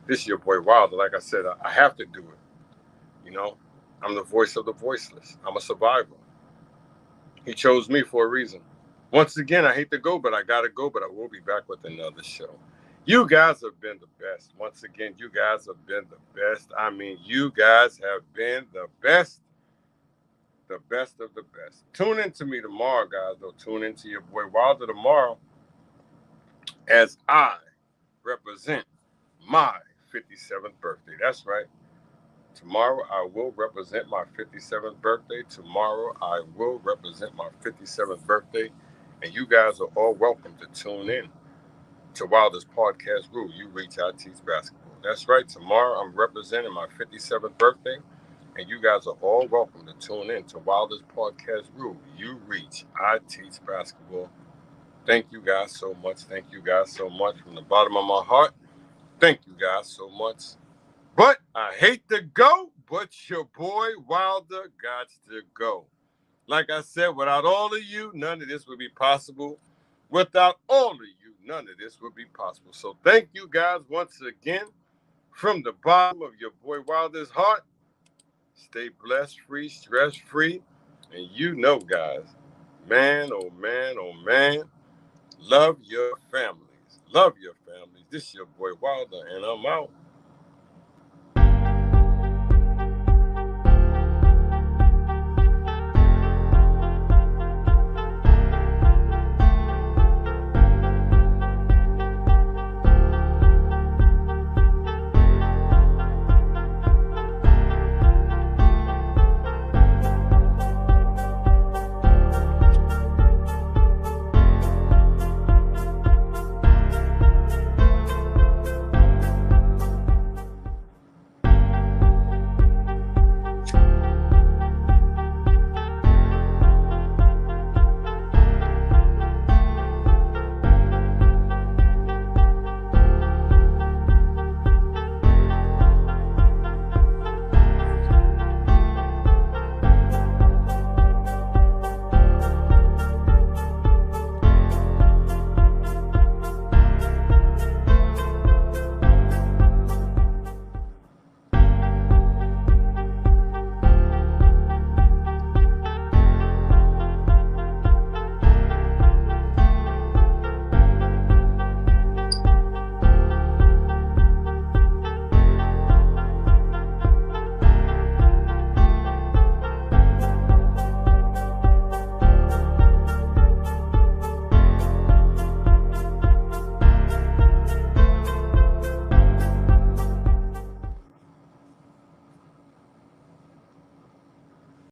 This is your boy Wilder. Like I said, I have to do it. You know, I'm the voice of the voiceless. I'm a survivor. He chose me for a reason. Once again, I hate to go, but I gotta go. But I will be back with another show. You guys have been the best. Once again, you guys have been the best. I mean, you guys have been the best of the best. Tune in to me tomorrow, guys. Though tune into your boy Wilder tomorrow as I represent my 57th birthday. That's right. Tomorrow I will represent my 57th birthday. Tomorrow I will represent my 57th birthday. And you guys are all welcome to tune in to Wilder's podcast Rule. You reach, I teach basketball. That's right. Tomorrow I'm representing my 57th birthday. And you guys are all welcome to tune in to Wilder's podcast Rule. You reach, I teach basketball. Thank you guys so much. Thank you guys so much from the bottom of my heart. Thank you guys so much. But I hate to go, but your boy Wilder got to go. Like I said, without all of you, none of this would be possible. Without all of you, none of this would be possible. So thank you guys once again from the bottom of your boy Wilder's heart. Stay blessed, free, stress free. And you know, guys, man, oh man, oh man, love your families. Love your families. This is your boy Wilder, and I'm out.